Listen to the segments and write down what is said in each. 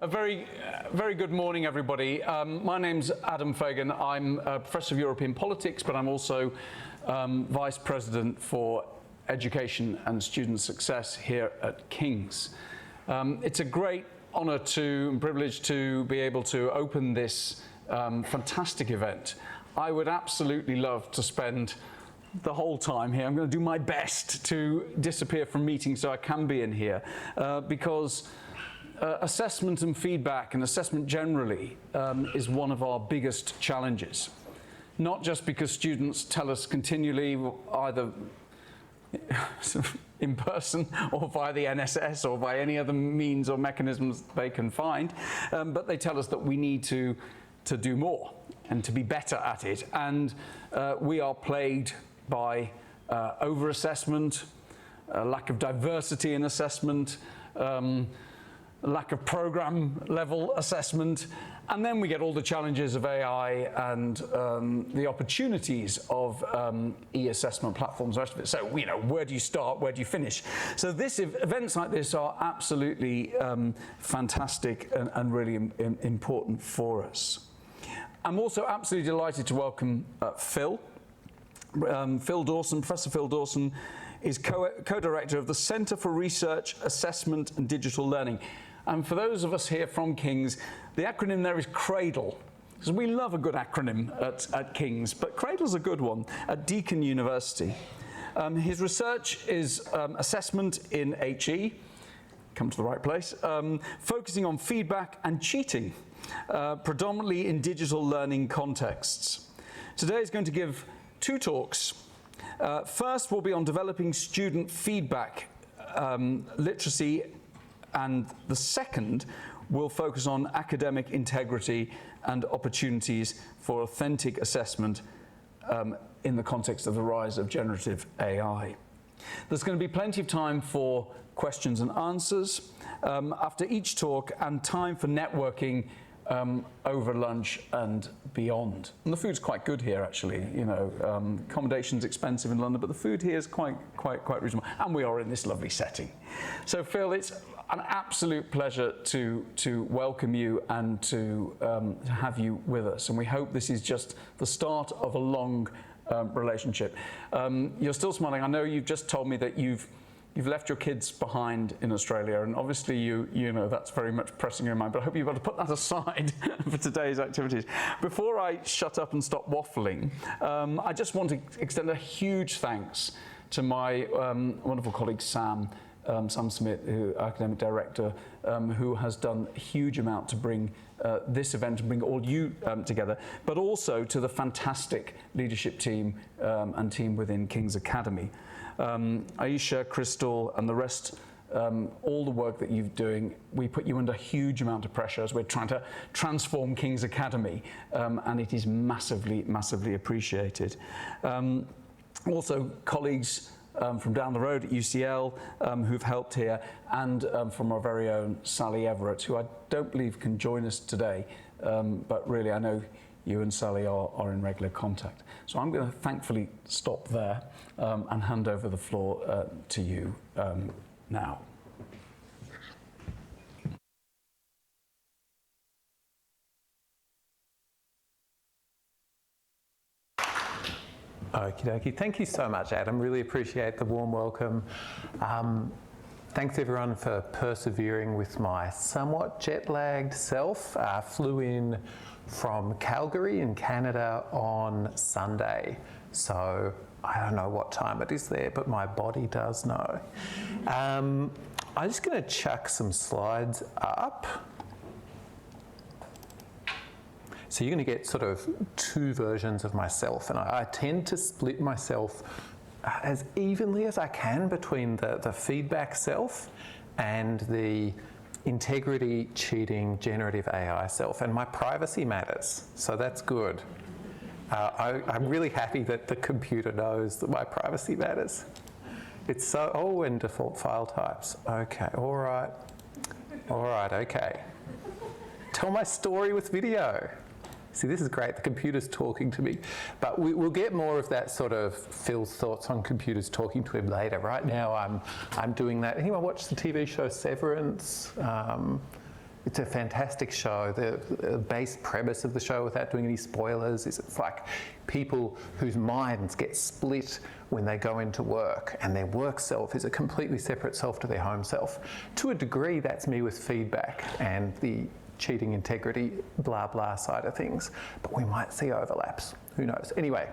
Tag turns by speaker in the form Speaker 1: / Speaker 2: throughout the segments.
Speaker 1: Very good morning, everybody. My name's Adam Fagan. I'm a Professor of European Politics, but I'm also Vice President for Education and Student Success here at King's. It's a great honour and privilege to be able to open this fantastic event. I would absolutely love to spend the whole time here. I'm going to do my best to disappear from meetings so I can be in here because assessment and feedback, and assessment generally, is one of our biggest challenges. Not just because students tell us continually, either in person or via the NSS or by any other means or mechanisms they can find, but they tell us that we need to do more and to be better at it. And we are plagued by over-assessment, lack of diversity in assessment, lack of program level assessment, and then we get all the challenges of AI and the opportunities of e-assessment platforms, the rest of it. So, you know, where do you start, where do you finish? So events like this are absolutely fantastic and really important for us. I'm also absolutely delighted to welcome Phil. Phil Dawson, Professor Phil Dawson, is co-director of the Centre for Research, Assessment and Digital Learning. And for those of us here from King's, the acronym there is CRADLE. Because we love a good acronym at King's, but CRADLE's a good one at Deakin University. His research is assessment in HE, come to the right place, focusing on feedback and cheating, predominantly in digital learning contexts. Today he's going to give two talks. First will be on developing student feedback literacy, and the second will focus on academic integrity and opportunities for authentic assessment in the context of the rise of generative AI. There's going to be plenty of time for questions and answers after each talk, and time for networking over lunch and beyond. And the food's quite good here, actually. You know, accommodation's expensive in London, but the food here is quite reasonable. And we are in this lovely setting. So, Phil, it's an absolute pleasure to welcome you and to have you with us. And we hope this is just the start of a long relationship. You're still smiling. I know you've just told me that you've left your kids behind in Australia, and obviously you know that's very much pressing your mind, but I hope you've got to put that aside for today's activities. Before I shut up and stop waffling, I just want to extend a huge thanks to my wonderful colleague Sam Smith, academic director, who has done a huge amount to bring this event and bring all you together, but also to the fantastic leadership team and team within King's Academy. Aisha, Crystal, and the rest, all the work that you're doing, we put you under a huge amount of pressure as we're trying to transform King's Academy, and it is massively, massively appreciated. Also, colleagues from down the road at UCL who've helped here, and from our very own Sally Everett, who I don't believe can join us today, but really I know you and Sally are in regular contact. So I'm going to thankfully stop there and hand over the floor to you now.
Speaker 2: Okie dokie. Thank you so much, Adam. Really appreciate the warm welcome. Thanks everyone for persevering with my somewhat jet-lagged self. Flew in from Calgary in Canada on Sunday, so I don't know what time it is there, but my body does know. I'm just going to chuck some slides up. So you're going to get sort of two versions of myself, and I tend to split myself as evenly as I can between the feedback self and the integrity, cheating, generative AI self, and my privacy matters, so that's good. I'm really happy that the computer knows that my privacy matters. It's so, and default file types. Okay, all right, okay. Tell my story with video. See, this is great, the computer's talking to me. But we'll get more of that sort of Phil's thoughts on computers talking to him later. Right now I'm doing that. Anyone watch the TV show Severance? It's a fantastic show. The base premise of the show, without doing any spoilers, is it's like people whose minds get split when they go into work, and their work self is a completely separate self to their home self. To a degree, that's me with feedback and the cheating, integrity, blah, blah side of things. But we might see overlaps. Who knows? Anyway,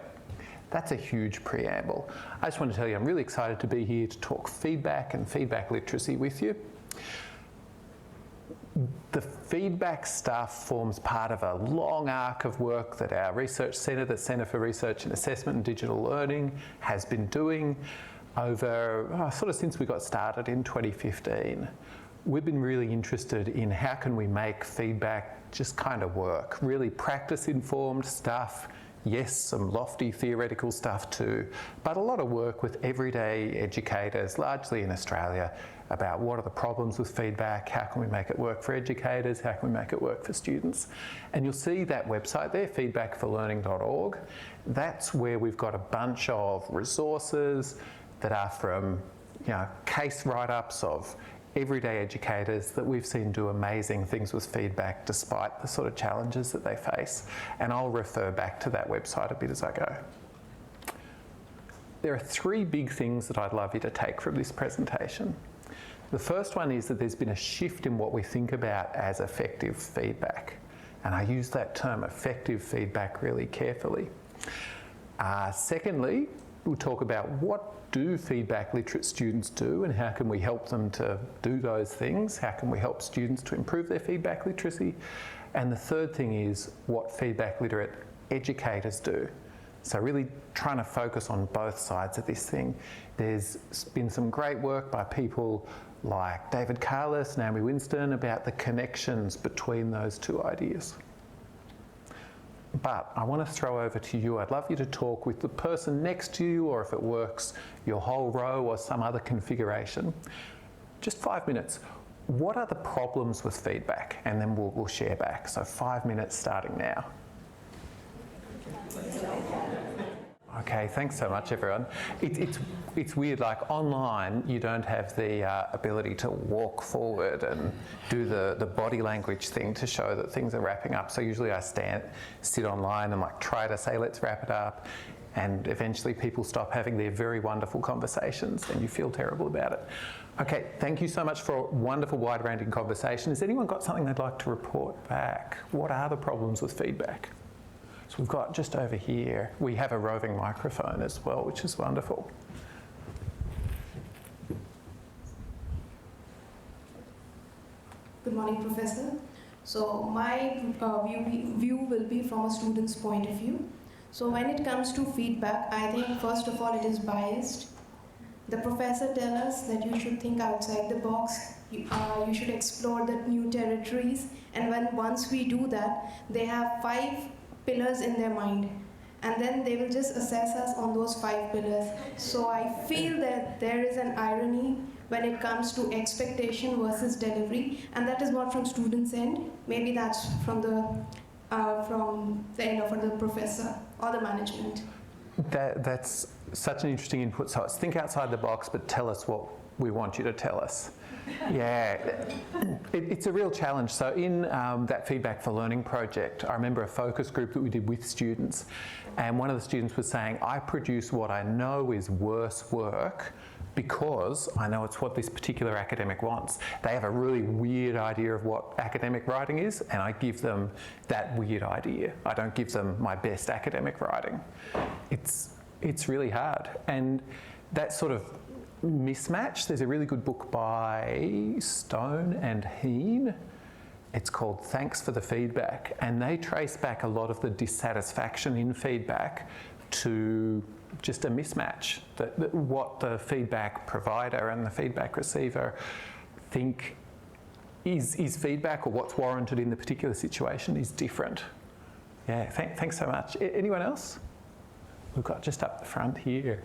Speaker 2: that's a huge preamble. I just want to tell you I'm really excited to be here to talk feedback and feedback literacy with you. The feedback stuff forms part of a long arc of work that our research centre, the Centre for Research and Assessment and Digital Learning, has been doing over sort of since we got started in 2015. We've been really interested in how can we make feedback just kind of work, really practice-informed stuff. Yes, some lofty theoretical stuff too, but a lot of work with everyday educators, largely in Australia, about what are the problems with feedback, how can we make it work for educators, how can we make it work for students. And you'll see that website there, feedbackforlearning.org. That's where we've got a bunch of resources that are from, case write-ups of everyday educators that we've seen do amazing things with feedback despite the sort of challenges that they face. And I'll refer back to that website a bit as I go. There are three big things that I'd love you to take from this presentation. The first one is that there's been a shift in what we think about as effective feedback. And I use that term effective feedback really carefully. Secondly, we'll talk about what do feedback literate students do and how can we help them to do those things? How can we help students to improve their feedback literacy? And the third thing is what feedback literate educators do. So really trying to focus on both sides of this thing. There's been some great work by people like David Carlis, Naomi Winston, about the connections between those two ideas. But I want to throw over to you. I'd love you to talk with the person next to you, or if it works, your whole row or some other configuration. Just 5 minutes. What are the problems with feedback? And then we'll share back. So 5 minutes starting now. Okay, thanks so much, everyone. It's weird, like online, you don't have the ability to walk forward and do the body language thing to show that things are wrapping up. So usually I sit online and try to say, let's wrap it up. And eventually people stop having their very wonderful conversations and you feel terrible about it. Okay, thank you so much for a wonderful wide-ranging conversation. Has anyone got something they'd like to report back? What are the problems with feedback? So we've got just over here, we have a roving microphone as well, which is wonderful.
Speaker 3: Good morning, Professor. So my view will be from a student's point of view. So when it comes to feedback, I think first of all it is biased. The professor tells us that you should think outside the box, you should explore the new territories, and once we do that, they have 5 pillars in their mind, and then they will just assess us on those 5 pillars. So I feel that there is an irony when it comes to expectation versus delivery, and that is not from students' end. Maybe that's from the end of the professor or the management.
Speaker 2: That's such an interesting input. So it's think outside the box, but tell us what we want you to tell us. Yeah, it's a real challenge. So in that Feedback for Learning project, I remember a focus group that we did with students, and one of the students was saying, I produce what I know is worse work because I know it's what this particular academic wants. They have a really weird idea of what academic writing is, and I give them that weird idea. I don't give them my best academic writing. It's really hard. And that sort of mismatch, there's a really good book by Stone and Heen. It's called Thanks for the Feedback, and they trace back a lot of the dissatisfaction in feedback to just a mismatch, that what the feedback provider and the feedback receiver think is feedback, or what's warranted in the particular situation is different. Yeah, thanks so much. Anyone else? We've got just up the front here.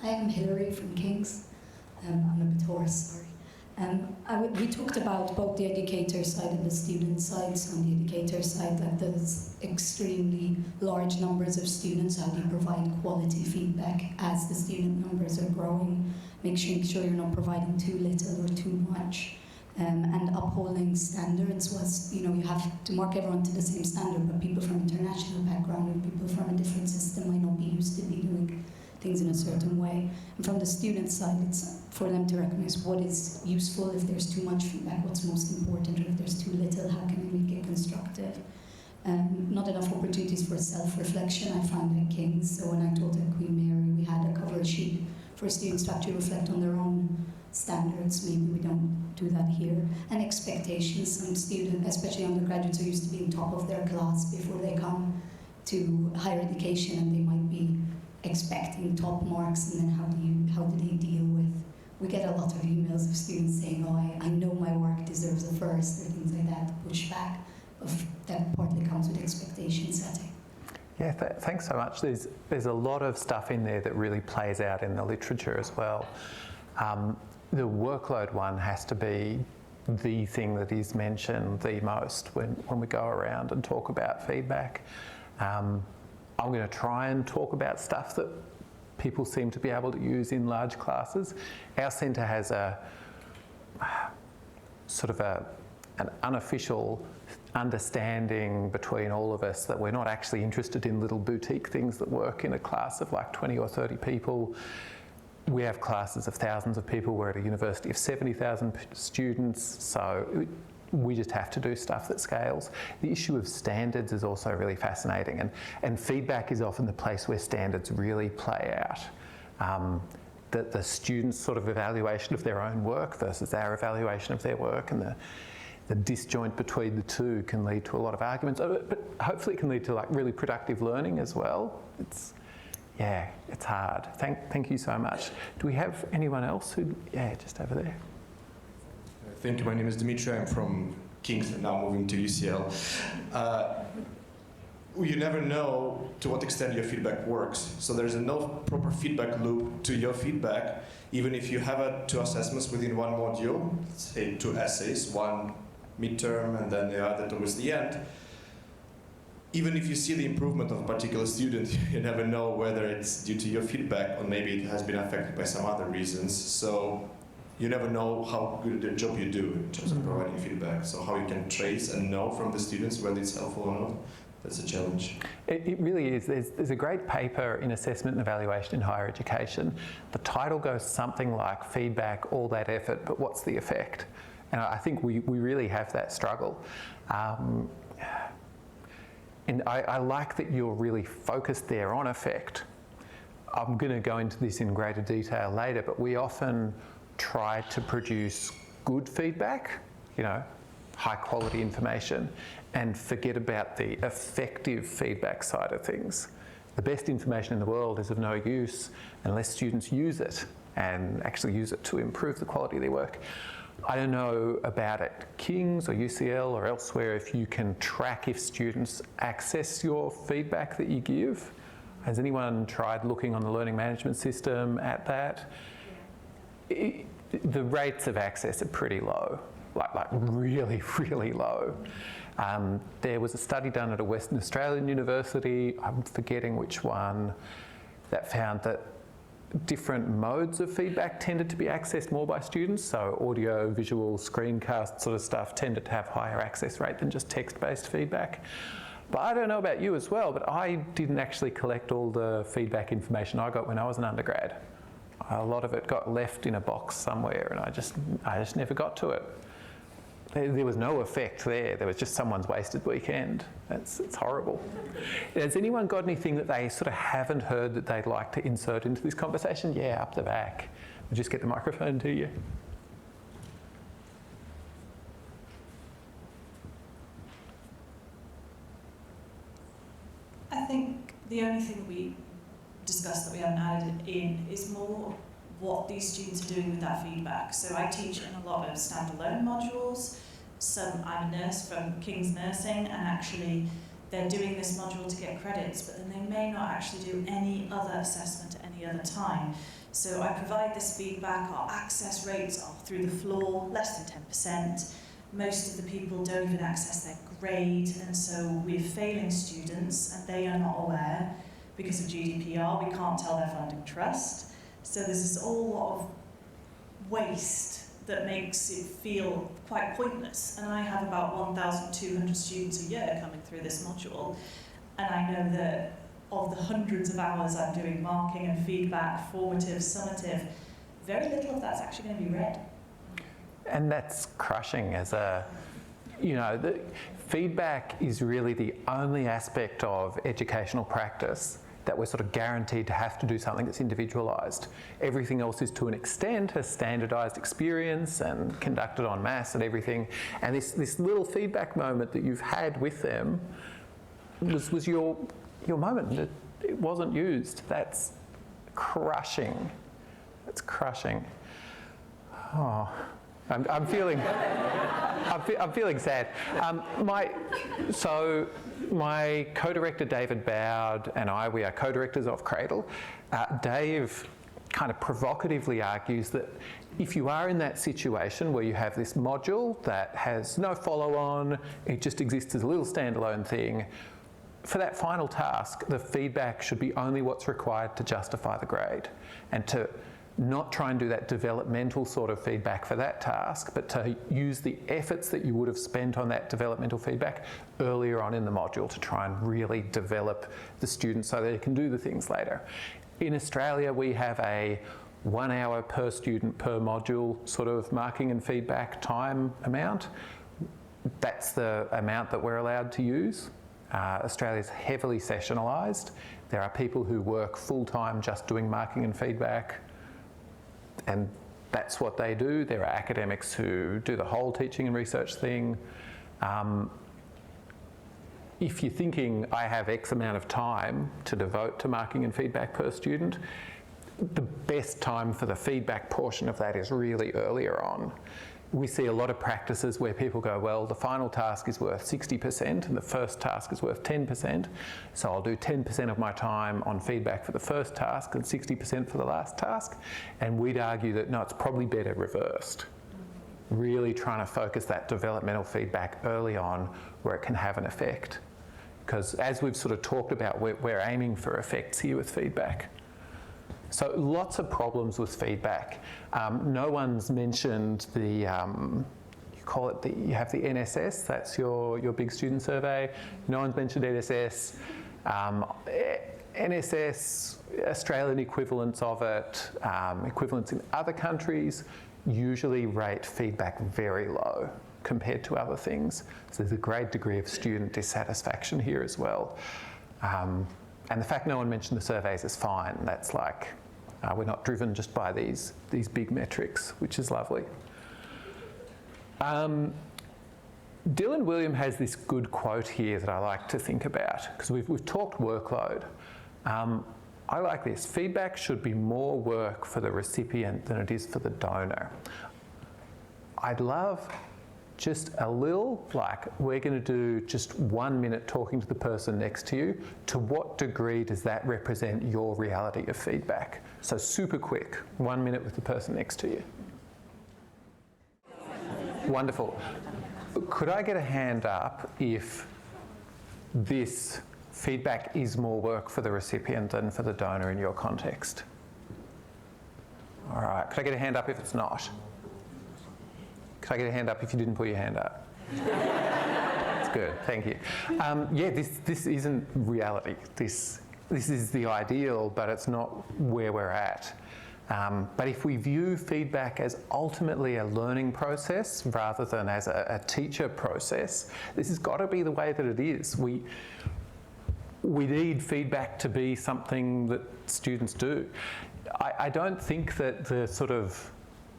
Speaker 4: Hi, I'm Hilary from King's. I'm a Taurus, sorry. We talked about both the educator side and the student side. So on the educator side, like there's extremely large numbers of students. How do you provide quality feedback as the student numbers are growing? Making sure you're not providing too little or too much. And upholding standards was, you have to mark everyone to the same standard, but people from international background or people from a different system might not be used to be doing things in a certain way. And from the student side, it's for them to recognize what is useful, if there's too much feedback, what's most important, or if there's too little, how can I make it constructive? Not enough opportunities for self-reflection, I found at King's. So when I taught at Queen Mary, we had a cover sheet for students to actually reflect on their own standards. Maybe we don't do that here. And expectations. Some students, especially undergraduates, are used to being top of their class before they come to higher education, and they might be expecting top marks, and then how do they deal with? We get a lot of emails of students saying, "Oh, I know my work deserves a first," or things like that, pushback. That partly comes with expectation setting.
Speaker 2: Yeah, thanks so much. There's a lot of stuff in there that really plays out in the literature as well. The workload one has to be the thing that is mentioned the most when we go around and talk about feedback. I'm going to try and talk about stuff that people seem to be able to use in large classes. Our centre has a sort of an unofficial understanding between all of us that we're not actually interested in little boutique things that work in a class of like 20 or 30 people. We have classes of thousands of people. We're at a university of 70,000 students, so we just have to do stuff that scales. The issue of standards is also really fascinating, and feedback is often the place where standards really play out. The students' sort of evaluation of their own work versus our evaluation of their work, and the disjoint between the two can lead to a lot of arguments, but hopefully it can lead to like really productive learning as well. It's hard. Thank you so much. Do we have anyone else who, just over there.
Speaker 5: Thank you. My name is Dimitri. I'm from King's and now moving to UCL. You never know to what extent your feedback works. So there's no proper feedback loop to your feedback. Even if you have 2 assessments within one module, say 2 essays, one midterm and then the other towards the end, even if you see the improvement of a particular student, you never know whether it's due to your feedback or maybe it has been affected by some other reasons. So you never know how good a job you do in terms of providing feedback. So how you can trace and know from the students whether it's helpful or not, that's a challenge.
Speaker 2: It really is. There's a great paper in Assessment and Evaluation in Higher Education. The title goes something like "Feedback, all that effort, but what's the effect?" And I think we really have that struggle. And I like that you're really focused there on effect. I'm going to go into this in greater detail later, but we often try to produce good feedback, high quality information, and forget about the effective feedback side of things. The best information in the world is of no use unless students use it and actually use it to improve the quality of their work. I don't know about at King's or UCL or elsewhere if you can track if students access your feedback that you give. Has anyone tried looking on the learning management system at that? The rates of access are pretty low, like really, really low. There was a study done at a Western Australian university, I'm forgetting which one, that found that different modes of feedback tended to be accessed more by students. So audio, visual, screencast sort of stuff tended to have higher access rate than just text-based feedback. But I don't know about you as well, but I didn't actually collect all the feedback information I got when I was an undergrad. A lot of it got left in a box somewhere and I just never got to it. There was no effect there. There was just someone's wasted weekend. It's horrible. Has anyone got anything that they sort of haven't heard that they'd like to insert into this conversation? Yeah, up the back. We'll just get the microphone to you.
Speaker 6: I think the only thing that we discussed that we haven't added in is more what these students are doing with that feedback. So I teach in a lot of standalone modules. I'm a nurse from King's Nursing, and actually they're doing this module to get credits, but then they may not actually do any other assessment at any any other time. So I provide this feedback. Our access rates are through the floor, less than 10%. Most of the people don't even access their grade, and so we're failing students, and they are not aware. Because of GDPR, we can't tell their funding trust. So there's this whole lot of waste that makes it feel quite pointless. And I have about 1,200 students a year coming through this module, and I know that of the hundreds of hours I'm doing marking and feedback, formative, summative, very little of that's actually going to be read.
Speaker 2: And that's crushing as a, the feedback is really the only aspect of educational practice that we're sort of guaranteed to have to do something that's individualised. Everything else is to an extent a standardised experience and conducted en masse and everything. And this little feedback moment that you've had with them was your moment. It wasn't used. That's crushing. That's crushing. Oh, I'm feeling sad. My co-director David Bowd and I, we are co-directors of Cradle. Dave kind of provocatively argues that if you are in that situation where you have this module that has no follow-on, it just exists as a little standalone thing, for that final task, the feedback should be only what's required to justify the grade, and to not try and do that developmental sort of feedback for that task, but to use the efforts that you would have spent on that developmental feedback earlier on in the module to try and really develop the student so they can do the things later. In Australia, we have a 1 hour per student per module sort of marking and feedback time amount. That's the amount that we're allowed to use. Australia's heavily sessionalised. There are people who work full-time just doing marking and feedback, and that's what they do. There are academics who do the whole teaching and research thing. If you're thinking, I have X amount of time to devote to marking and feedback per student, the best time for the feedback portion of that is really earlier on. We see a lot of practices where people go, well, the final task is worth 60% and the first task is worth 10%, so I'll do 10% of my time on feedback for the first task and 60% for the last task. And we'd argue that, no, it's probably better reversed. Really trying to focus that developmental feedback early on where it can have an effect. Because as we've sort of talked about, we're aiming for effects here with feedback. So lots of problems with feedback. No one's mentioned the, you have the NSS, that's your big student survey. No one's mentioned NSS. NSS, Australian equivalents of it, equivalents in other countries, usually rate feedback very low compared to other things. So there's a great degree of student dissatisfaction here as well. And the fact no one mentioned the surveys is fine. That's like, we're not driven just by these big metrics, which is lovely. Dylan William has this good quote here that I like to think about, because we've talked workload. I like this. Feedback should be more work for the recipient than it is for the donor. I'd love just a little, like, we're going to do just 1 minute talking to the person next to you. To what degree does that represent your reality of feedback? So super quick, 1 minute with the person next to you. Wonderful. Could I get a hand up if this feedback is more work for the recipient than for the donor in your context? All right, could I get a hand up if it's not? Could I get a hand up if you didn't put your hand up? That's good, thank you. Yeah, this isn't reality. This is the ideal, but it's not where we're at. But if we view feedback as ultimately a learning process rather than as a teacher process, this has got to be the way that it is. We need feedback to be something that students do. I don't think that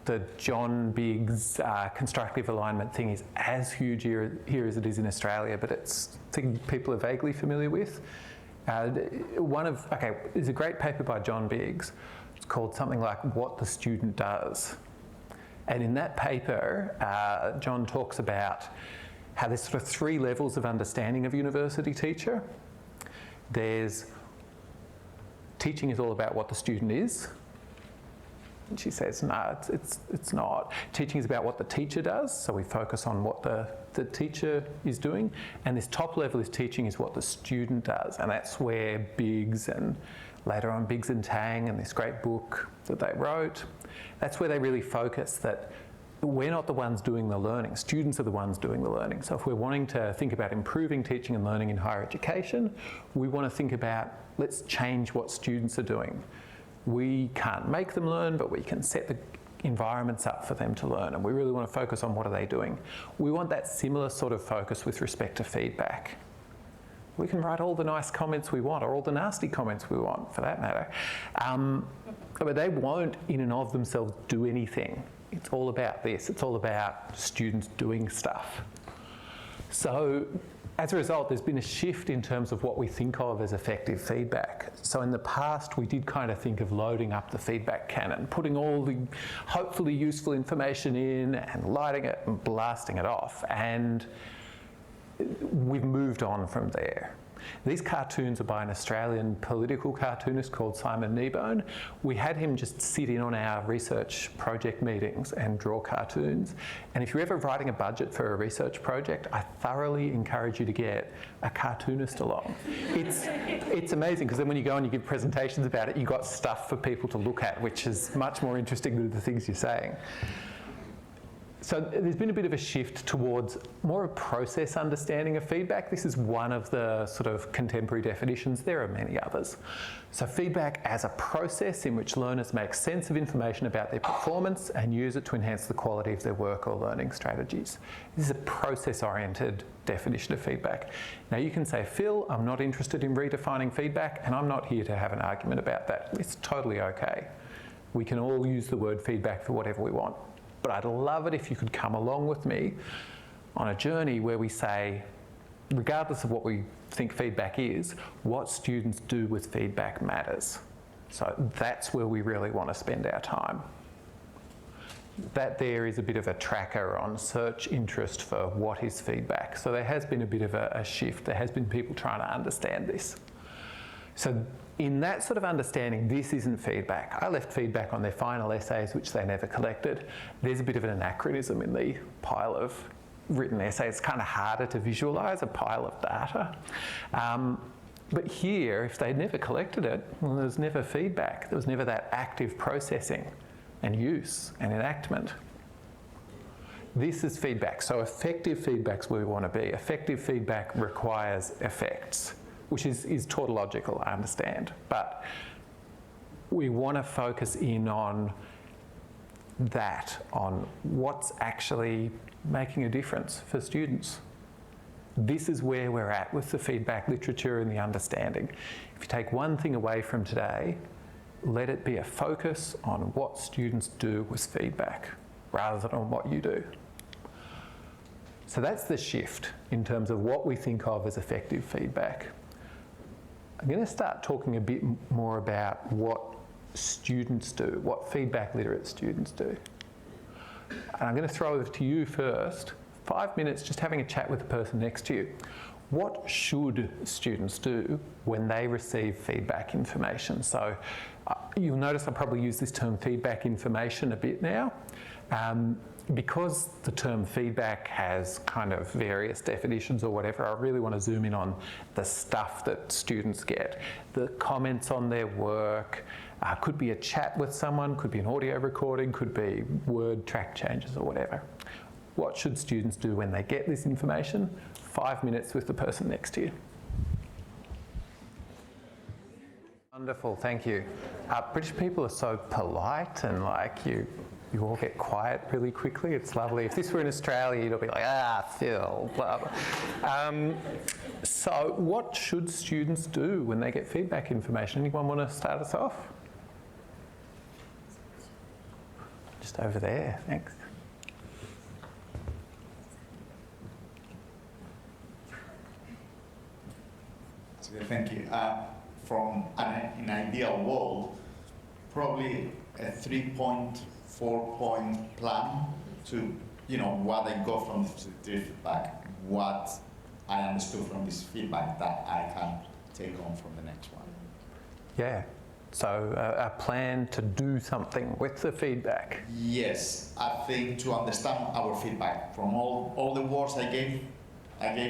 Speaker 2: the John Biggs constructive alignment thing is as huge here as it is in Australia, but it's a thing people are vaguely familiar with. There's a great paper by John Biggs. It's called something like What the Student Does. And in that paper, John talks about how there's sort of 3 levels of understanding of university teacher. There's teaching is all about what the student is. And she says, no, it's not. Teaching is about what the teacher does, so we focus on what the teacher is doing. And this top level is teaching is what the student does, and that's where Biggs and later on Biggs and Tang and this great book that they wrote, that's where they really focus that we're not the ones doing the learning, students are the ones doing the learning. So if we're wanting to think about improving teaching and learning in higher education, we want to think about, let's change what students are doing. We can't make them learn, but we can set the environments up for them to learn, and we really want to focus on what are they doing. We want that similar sort of focus with respect to feedback. We can write all the nice comments we want, or all the nasty comments we want, for that matter. But they won't, in and of themselves, do anything. It's all about this. It's all about students doing stuff. So, as a result, there's been a shift in terms of what we think of as effective feedback. So in the past, we did kind of think of loading up the feedback cannon, putting all the hopefully useful information in and lighting it and blasting it off. And we've moved on from there. These cartoons are by an Australian political cartoonist called Simon Kneebone. We had him just sit in on our research project meetings and draw cartoons. And if you're ever writing a budget for a research project, I thoroughly encourage you to get a cartoonist along. It's amazing, because then when you go and you give presentations about it, you've got stuff for people to look at, which is much more interesting than the things you're saying. So there's been a bit of a shift towards more a process understanding of feedback. This is one of the sort of contemporary definitions. There are many others. So feedback as a process in which learners make sense of information about their performance and use it to enhance the quality of their work or learning strategies. This is a process-oriented definition of feedback. Now you can say, Phil, I'm not interested in redefining feedback, and I'm not here to have an argument about that. It's totally okay. We can all use the word feedback for whatever we want. But I'd love it if you could come along with me on a journey where we say, regardless of what we think feedback is, what students do with feedback matters. So that's where we really want to spend our time. That there is a bit of a tracker on search interest for what is feedback. So there has been a bit of a shift. There has been people trying to understand this. So in that sort of understanding, this isn't feedback. I left feedback on their final essays, which they never collected. There's a bit of an anachronism in the pile of written essays. It's kind of harder to visualise a pile of data. But here, if they'd never collected it, well, there was never feedback. There was never that active processing and use and enactment. This is feedback. So effective feedback's where we want to be. Effective feedback requires effects, which is tautological, I understand. But we want to focus in on that, on what's actually making a difference for students. This is where we're at with the feedback literature and the understanding. If you take one thing away from today, let it be a focus on what students do with feedback rather than on what you do. So that's the shift in terms of what we think of as effective feedback. I'm going to start talking a bit more about what students do, what feedback literate students do. And I'm going to throw it to you first. 5 minutes just having a chat with the person next to you. What should students do when they receive feedback information? So you'll notice I probably use this term feedback information a bit now. Because the term feedback has kind of various definitions or whatever, I really want to zoom in on the stuff that students get. The comments on their work, could be a chat with someone, could be an audio recording, could be word track changes or whatever. What should students do when they get this information? 5 minutes with the person next to you. Wonderful, thank you. British people are so polite and you all get quiet really quickly. It's lovely. If this were in Australia, you'd all be like, Phil, blah, blah. So what should students do when they get feedback information? Anyone want to start us off? Just over there, thanks.
Speaker 7: Thank you. From an ideal world, probably a 3-4 plan to, what I got from this feedback, what I understood from this feedback that I can take on from the next one.
Speaker 2: Yeah, So a plan to do something with the feedback.
Speaker 7: Yes, I think to understand our feedback from all the words I gave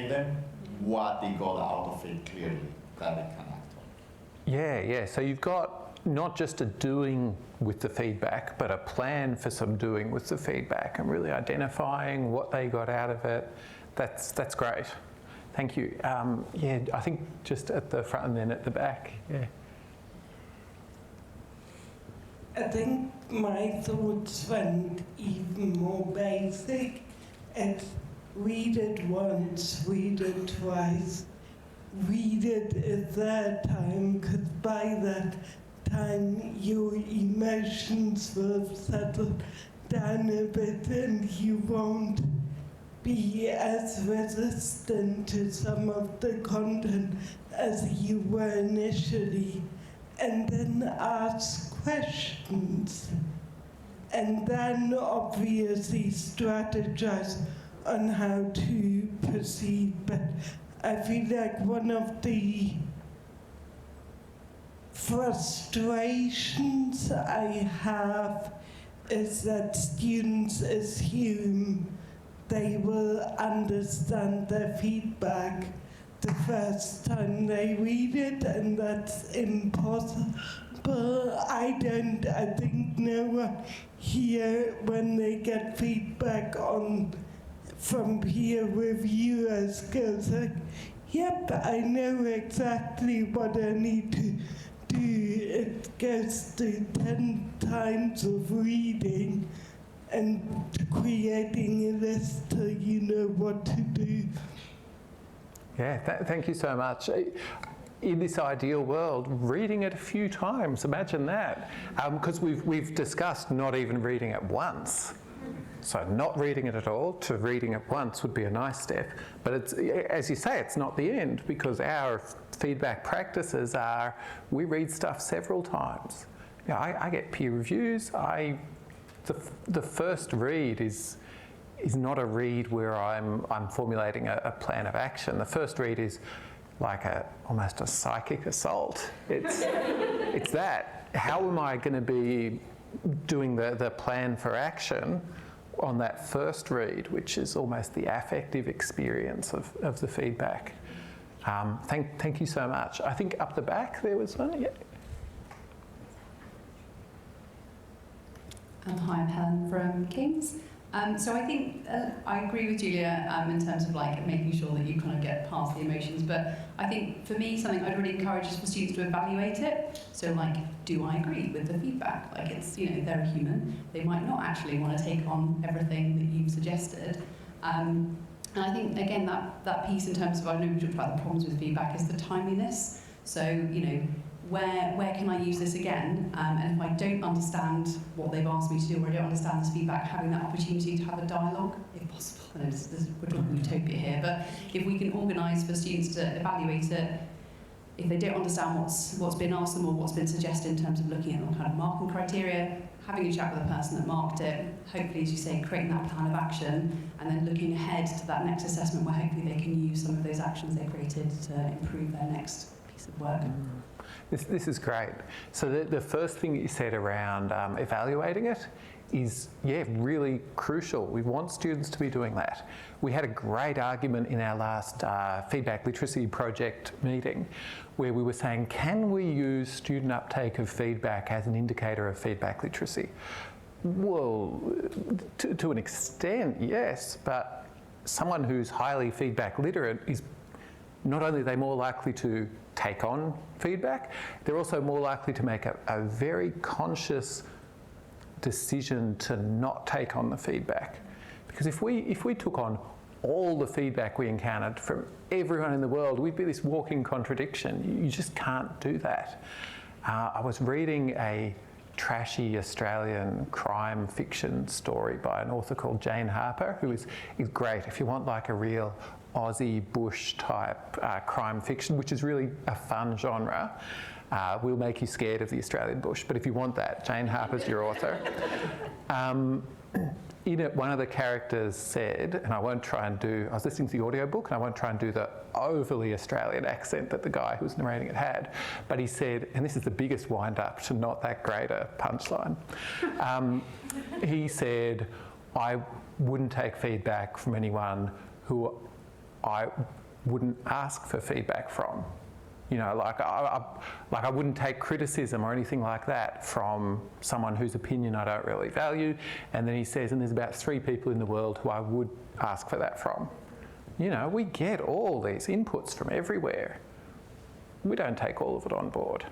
Speaker 7: them, what they got out of it clearly that they can act on.
Speaker 2: Yeah. So you've got not just a doing with the feedback, but a plan for some doing with the feedback and really identifying what they got out of it. That's great. Thank you. I think just at the front and then at the back. Yeah.
Speaker 8: I think my thoughts went even more basic. It's read it once, read it twice, read it a third time, because by that time your emotions will settle down a bit and you won't be as resistant to some of the content as you were initially. And then ask questions, and then obviously strategize on how to proceed. But I feel like one of the frustrations I have is that students assume they will understand their feedback the first time they read it, and that's impossible. I think no one here, when they get feedback from peer reviewers, goes like, yep, I know exactly what I need to do. It goes through 10 times of reading and creating a list so you know what to do.
Speaker 2: Yeah, thank you so much. In this ideal world, reading it a few times, imagine that. Because we've discussed not even reading it once. So not reading it at all to reading it once would be a nice step. But it's, as you say, it's not the end, because our feedback practices are we read stuff several times. You know, I get peer reviews. The first read is not a read where I'm formulating a plan of action. The first read is like almost a psychic assault. It's that. How am I going to be doing the plan for action on that first read, which is almost the affective experience of the feedback? Thank you so much. I think up the back there was one. Yeah.
Speaker 9: Hi, I'm Helen from King's. So I think I agree with Julia in terms of like making sure that you kind of get past the emotions. But I think for me, something I'd really encourage is for students to evaluate it. So like, do I agree with the feedback? Like it's, they're a human. They might not actually want to take on everything that you've suggested. And I think, again, that piece in terms of, I know we talked about the problems with feedback, is the timeliness. So, where can I use this again? And if I don't understand what they've asked me to do, or I don't understand this feedback, having that opportunity to have a dialogue, if possible. I know we're talking utopia here, but if we can organise for students to evaluate it, if they don't understand what's been asked them or what's been suggested in terms of looking at the kind of marking criteria, having a chat with the person that marked it, hopefully, as you say, creating that plan of action, and then looking ahead to that next assessment where hopefully they can use some of those actions they created to improve their next piece of work.
Speaker 2: This is great. So the first thing you said around evaluating it is, really crucial. We want students to be doing that. We had a great argument in our last feedback literacy project meeting where we were saying, can we use student uptake of feedback as an indicator of feedback literacy? Well, to an extent, yes, but someone who's highly feedback literate is not only are they more likely to take on feedback, they're also more likely to make a very conscious decision to not take on the feedback. Because if we took on all the feedback we encountered from everyone in the world, we'd be this walking contradiction. You just can't do that. I was reading a trashy Australian crime fiction story by an author called Jane Harper, who is great. If you want like a real Aussie bush type crime fiction, which is really a fun genre, will make you scared of the Australian bush. But if you want that, Jane Harper's your author. in it, one of the characters said, and I won't try and do, I was listening to the audiobook and I won't try and do the overly Australian accent that the guy who was narrating it had, but he said, and this is the biggest wind-up to not that great a punchline, he said, I wouldn't take feedback from anyone who I wouldn't ask for feedback from. You know, like I wouldn't take criticism or anything like that from someone whose opinion I don't really value. And then he says, and there's about 3 people in the world who I would ask for that from. You know, we get all these inputs from everywhere. We don't take all of it on board.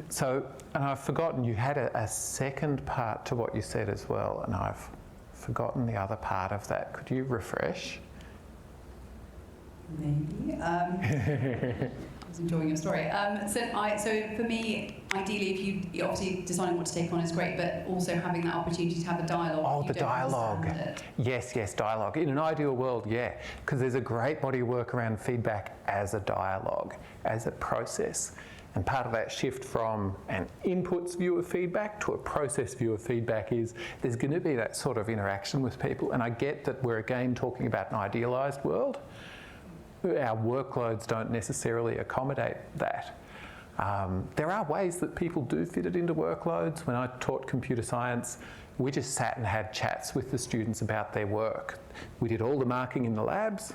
Speaker 2: So, and I've forgotten, you had a second part to what you said as well, and I've forgotten the other part of that. Could you refresh?
Speaker 9: Maybe. I was enjoying your story. So for me, ideally, if you're obviously deciding what to take on is great, but also having that opportunity to have a dialogue.
Speaker 2: Oh,
Speaker 9: if you
Speaker 2: the
Speaker 9: don't
Speaker 2: dialogue.
Speaker 9: understand it.
Speaker 2: Yes, dialogue. In an ideal world, yeah, because there's a great body of work around feedback as a dialogue, as a process. And part of that shift from an inputs view of feedback to a process view of feedback is there's going to be that sort of interaction with people. And I get that we're again talking about an idealised world. Our workloads don't necessarily accommodate that. There are ways that people do fit it into workloads. When I taught computer science, we just sat and had chats with the students about their work. We did all the marking in the labs,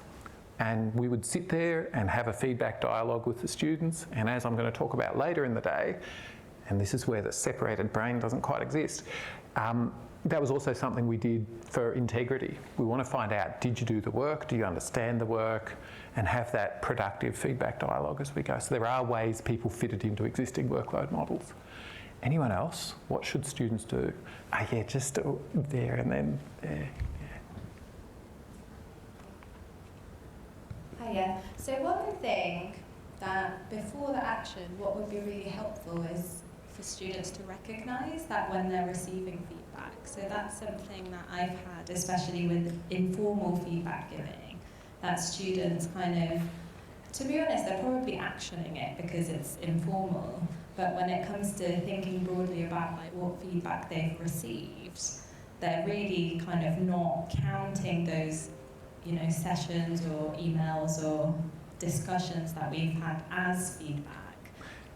Speaker 2: and we would sit there and have a feedback dialogue with the students. And as I'm going to talk about later in the day, and this is where the separated brain doesn't quite exist, that was also something we did for integrity. We want to find out, did you do the work? Do you understand the work? And have that productive feedback dialogue as we go. So there are ways people fit it into existing workload models. Anyone else? What should students do? Yeah, just there and then there.
Speaker 10: Hiya. So one would think that before the action, what would be really helpful is for students to recognise that when they're receiving feedback. So that's something that I've had, especially with informal feedback giving, that students kind of, to be honest, they're probably actioning it because it's informal, but when it comes to thinking broadly about like what feedback they've received, they're really kind of not counting those, you know, sessions or emails or discussions that we've had as feedback.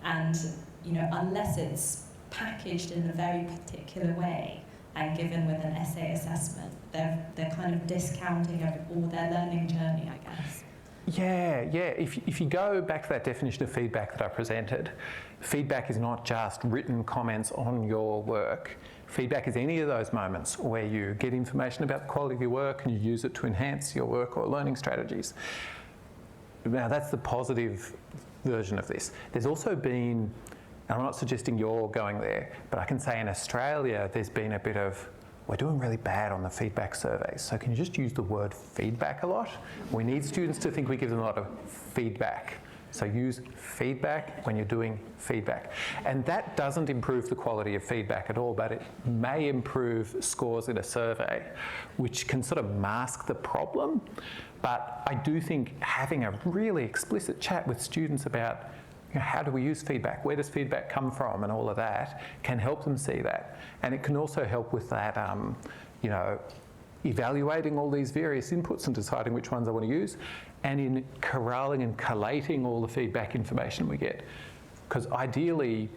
Speaker 10: And, you know, unless it's packaged in a very particular way and given with an essay assessment, they're kind of discounting all their learning journey, I guess.
Speaker 2: Yeah. If you go back to that definition of feedback that I presented, feedback is not just written comments on your work. Feedback is any of those moments where you get information about the quality of your work and you use it to enhance your work or learning strategies. Now, that's the positive version of this. There's also been, and I'm not suggesting you're going there, but I can say in Australia there's been a bit of, we're doing really bad on the feedback surveys, so can you just use the word feedback a lot? We need students to think we give them a lot of feedback. So use feedback when you're doing feedback. And that doesn't improve the quality of feedback at all, but it may improve scores in a survey, which can sort of mask the problem. But I do think having a really explicit chat with students about, you know, how do we use feedback, where does feedback come from, and all of that can help them see that. And it can also help with that, you know, evaluating all these various inputs and deciding which ones I want to use, and in corralling and collating all the feedback information we get. Because ideally,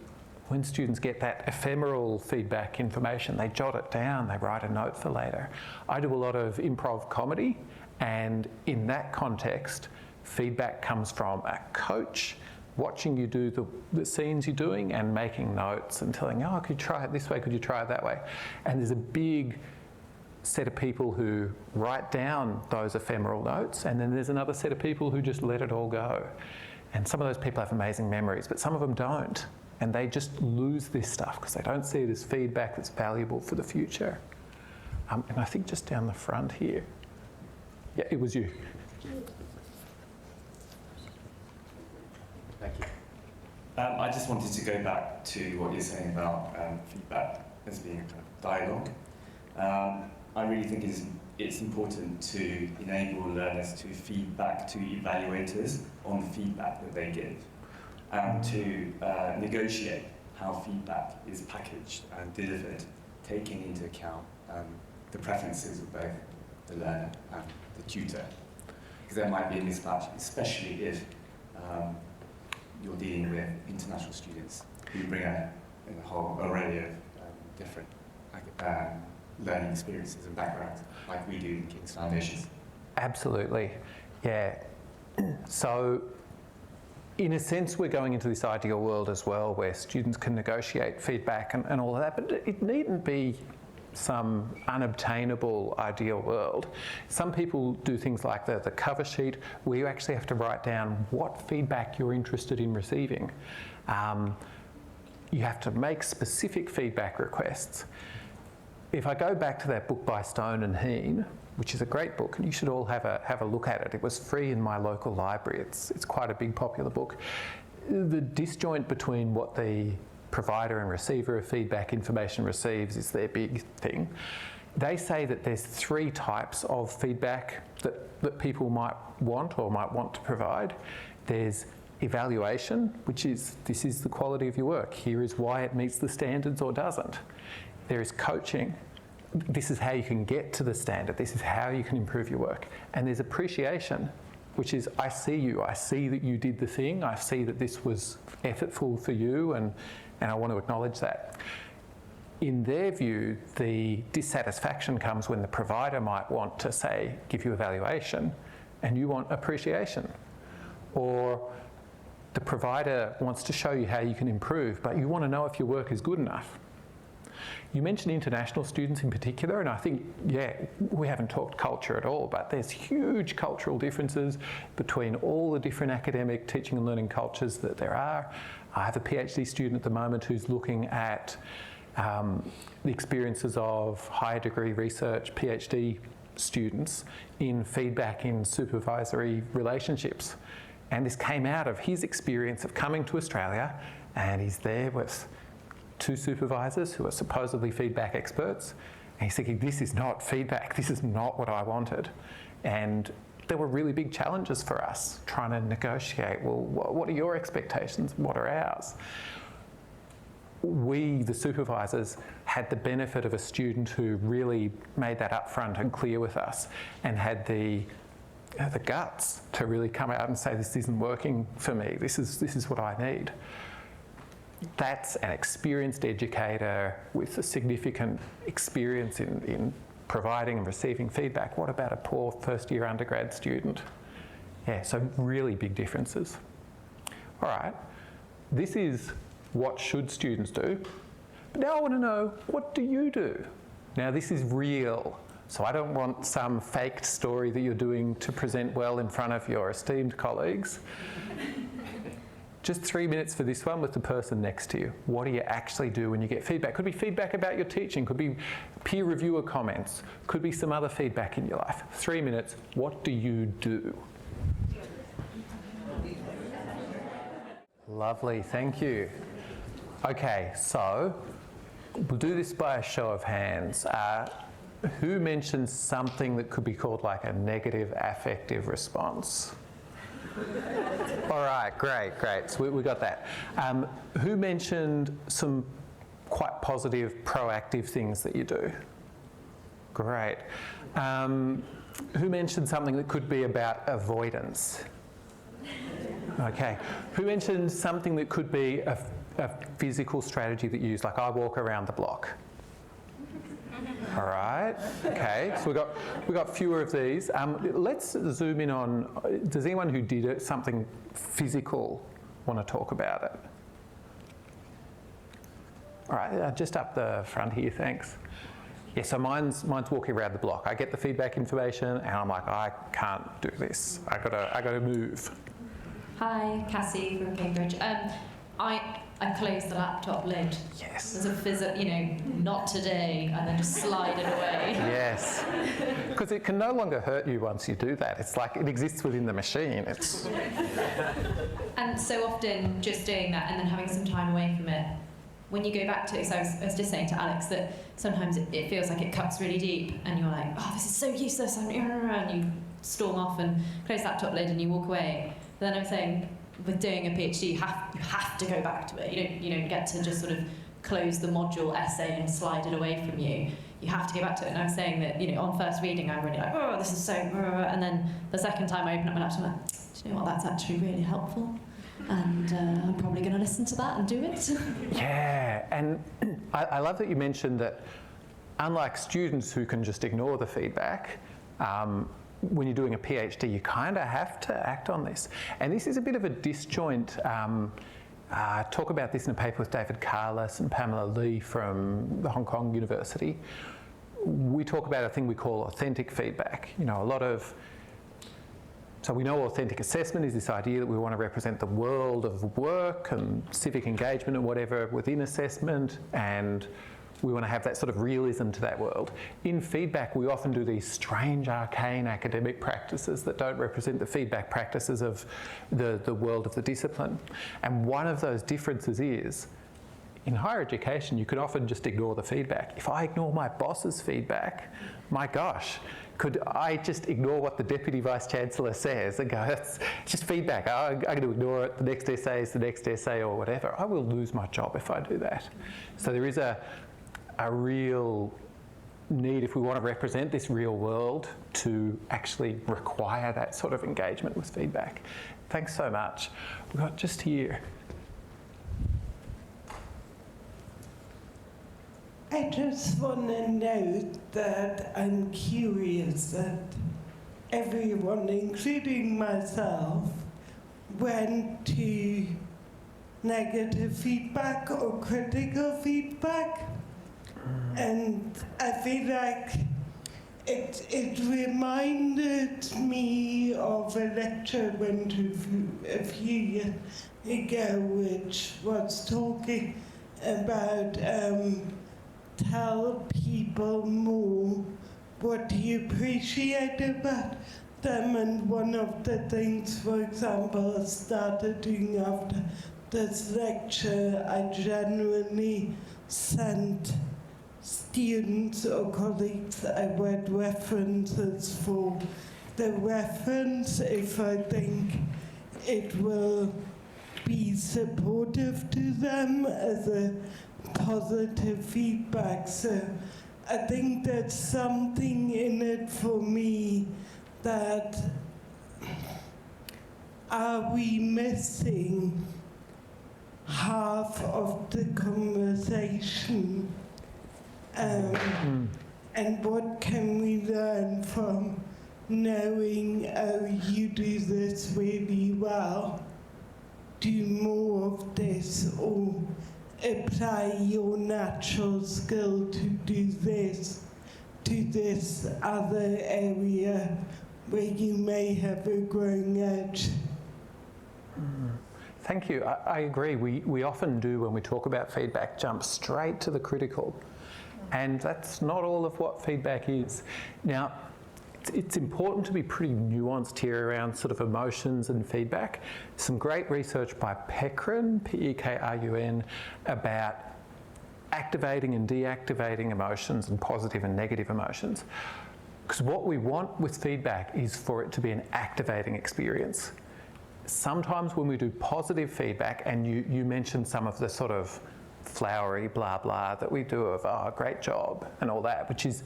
Speaker 2: when students get that ephemeral feedback information, they jot it down, they write a note for later. I do a lot of improv comedy, and in that context, feedback comes from a coach watching you do the scenes you're doing and making notes and telling, oh, could you try it this way, could you try it that way? And there's a big set of people who write down those ephemeral notes, and then there's another set of people who just let it all go. And some of those people have amazing memories, but some of them don't. And they just lose this stuff because they don't see it as feedback that's valuable for the future. And I think just down the front here. Yeah, it was you.
Speaker 11: Thank you. I just wanted to go back to what you're saying about feedback as being a kind of dialogue. I really think it's important to enable learners to feed back to evaluators on the feedback that they give, and to negotiate how feedback is packaged and delivered taking into account the preferences of both the learner and the tutor. Because there might be a mismatch, especially if you're dealing with international students who bring a whole array of different learning experiences and backgrounds, like we do in King's Foundations.
Speaker 2: Absolutely, yeah. So, in a sense, we're going into this ideal world as well, where students can negotiate feedback and all of that, but it needn't be some unobtainable ideal world. Some people do things like the cover sheet, where you actually have to write down what feedback you're interested in receiving. You have to make specific feedback requests. If I go back to that book by Stone and Heen, which is a great book, and you should all have a look at it. It was free in my local library. It's quite a big, popular book. The disjoint between what the provider and receiver of feedback information receives is their big thing. They say that there's 3 types of feedback that people might want to provide. There's evaluation, which is, this is the quality of your work. Here is why it meets the standards or doesn't. There is coaching. This is how you can get to the standard. This is how you can improve your work. And there's appreciation, which is, I see you. I see that you did the thing. I see that this was effortful for you, and I want to acknowledge that. In their view, the dissatisfaction comes when the provider might want to say, give you evaluation, and you want appreciation. Or the provider wants to show you how you can improve, but you want to know if your work is good enough. You mentioned international students in particular, and I think, yeah, we haven't talked culture at all, but there's huge cultural differences between all the different academic teaching and learning cultures that there are. I have a PhD student at the moment who's looking at the experiences of higher degree research PhD students in feedback in supervisory relationships. And this came out of his experience of coming to Australia, and he's there with 2 supervisors who are supposedly feedback experts, and he's thinking, this is not feedback, this is not what I wanted. And there were really big challenges for us trying to negotiate, well, what are your expectations, what are ours? We, the supervisors, had the benefit of a student who really made that upfront and clear with us, and had the guts to really come out and say, this isn't working for me, this is what I need. That's an experienced educator with a significant experience in providing and receiving feedback. What about a poor first-year undergrad student? Yeah, so really big differences. All right, this is what should students do. But now I want to know, what do you do? Now this is real. So I don't want some faked story that you're doing to present well in front of your esteemed colleagues. Just 3 minutes for this one with the person next to you. What do you actually do when you get feedback? Could be feedback about your teaching, could be peer reviewer comments, could be some other feedback in your life. 3 minutes, what do you do? Lovely, thank you. Okay, so we'll do this by a show of hands. Who mentioned something that could be called like a negative affective response? All right, great. So we got that. Who mentioned some quite positive, proactive things that you do? Great. Who mentioned something that could be about avoidance? Okay. Who mentioned something that could be a physical strategy that you use, like I walk around the block? All right, okay, so we've got fewer of these. Let's zoom in on, does anyone who did something physical want to talk about it? All right, just up the front here, thanks. Yeah, so mine's walking around the block. I get the feedback information and I'm like, I can't do this. I gotta move.
Speaker 12: Hi, Cassie from Cambridge. I close the laptop lid.
Speaker 2: Yes.
Speaker 12: As a physical, not today, and then just slide it away.
Speaker 2: Yes. Because it can no longer hurt you once you do that. It's like it exists within the machine.
Speaker 12: And so often just doing that and then having some time away from it, when you go back to it, so I was just saying to Alex that sometimes it feels like it cuts really deep and you're like, oh, this is so useless, and you storm off and close the laptop lid and you walk away. But then I'm saying, with doing a PhD, you have to go back to it. You don't get to just sort of close the module essay and slide it away from you. You have to go back to it. And I was saying that, you know, on first reading, I'm really like, oh, this is so, and then the second time I open up my laptop, I'm like, do you know what, that's actually really helpful. And I'm probably going to listen to that and do it.
Speaker 2: Yeah, and I love that you mentioned that unlike students who can just ignore the feedback, when you're doing a PhD, you kind of have to act on this. And this is a bit of a disjoint. I talk about this in a paper with David Carless and Pamela Lee from the Hong Kong University. We talk about a thing we call authentic feedback. You know, so we know authentic assessment is this idea that we want to represent the world of work and civic engagement and whatever within assessment, and we want to have that sort of realism to that world. In feedback, we often do these strange, arcane academic practices that don't represent the feedback practices of the world of the discipline. And one of those differences is, in higher education, you can often just ignore the feedback. If I ignore my boss's feedback, my gosh, could I just ignore what the Deputy Vice-Chancellor says and go, it's just feedback, I'm going to ignore it, the next essay is the next essay or whatever. I will lose my job if I do that. So there is a real need, if we want to represent this real world, to actually require that sort of engagement with feedback. Thanks so much. We've got just here.
Speaker 8: I just want to note that I'm curious that everyone, including myself, went to negative feedback or critical feedback. And I feel like it reminded me of a lecture I went to a few years ago, which was talking about tell people more what you appreciate about them. And one of the things, for example, I started doing after this lecture, I genuinely sent students or colleagues I read references for the reference if I think it will be supportive to them as a positive feedback. So I think there's something in it for me that are we missing half of the conversation? And what can we learn from knowing, oh, you do this really well, do more of this, or apply your natural skill to do this to this other area where you may have a growing edge.
Speaker 2: Thank you. I agree. We often do, when we talk about feedback, jump straight to the critical. And that's not all of what feedback is. Now, it's important to be pretty nuanced here around sort of emotions and feedback. Some great research by Pekrun, Pekrun, about activating and deactivating emotions and positive and negative emotions. Because what we want with feedback is for it to be an activating experience. Sometimes when we do positive feedback, and you mentioned some of the sort of flowery blah blah that we do of, oh, great job and all that, which is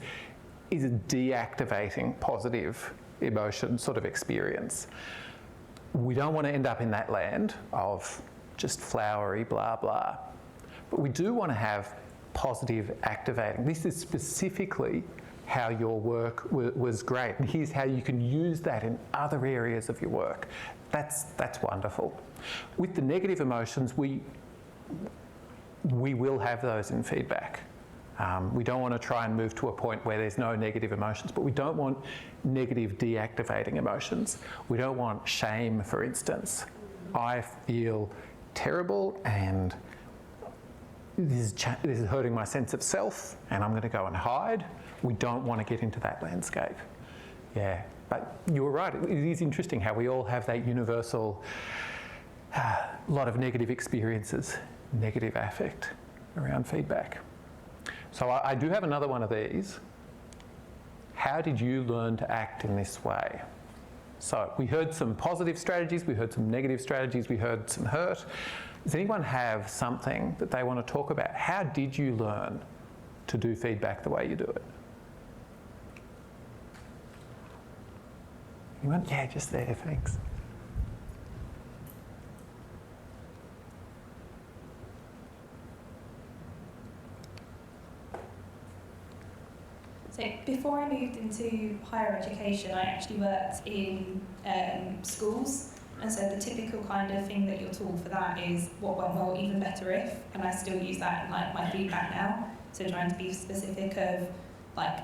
Speaker 2: a deactivating positive emotion sort of experience. We don't want to end up in that land of just flowery blah blah, but we do want to have positive activating. This is specifically how your work was great, and here's how you can use that in other areas of your work. That's wonderful. With the negative emotions, we will have those in feedback. We don't want to try and move to a point where there's no negative emotions, but we don't want negative deactivating emotions. We don't want shame, for instance. I feel terrible and this is hurting my sense of self and I'm going to go and hide. We don't want to get into that landscape. Yeah, but you were right. It is interesting how we all have that universal lot of negative experiences, negative affect around feedback. So I do have another one of these. How did you learn to act in this way? So we heard some positive strategies, we heard some negative strategies, we heard some hurt. Does anyone have something that they want to talk about? How did you learn to do feedback the way you do it? Anyone? Yeah, just there, thanks.
Speaker 13: So before I moved into higher education, I actually worked in schools. And so the typical kind of thing that you're taught for that is what went well, even better if, and I still use that in like my feedback now. So trying to be specific of like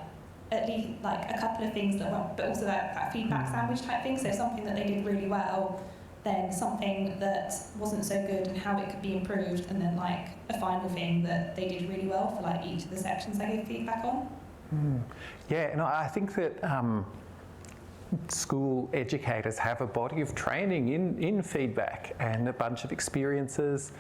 Speaker 13: at least like a couple of things that went, but also that feedback sandwich type thing. So something that they did really well, then something that wasn't so good and how it could be improved, and then like a final thing that they did really well for like each of the sections I gave feedback on.
Speaker 2: Yeah, no, I think that school educators have a body of training in feedback and a bunch of experiences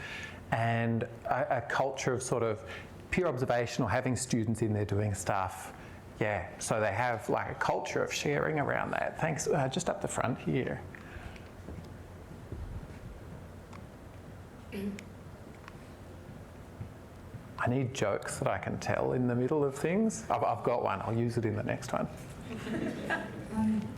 Speaker 2: and a culture of sort of peer observation or having students in there doing stuff. Yeah, so they have like a culture of sharing around that. Thanks. Just up the front here. I need jokes that I can tell in the middle of things. I've got one. I'll use it in the next one.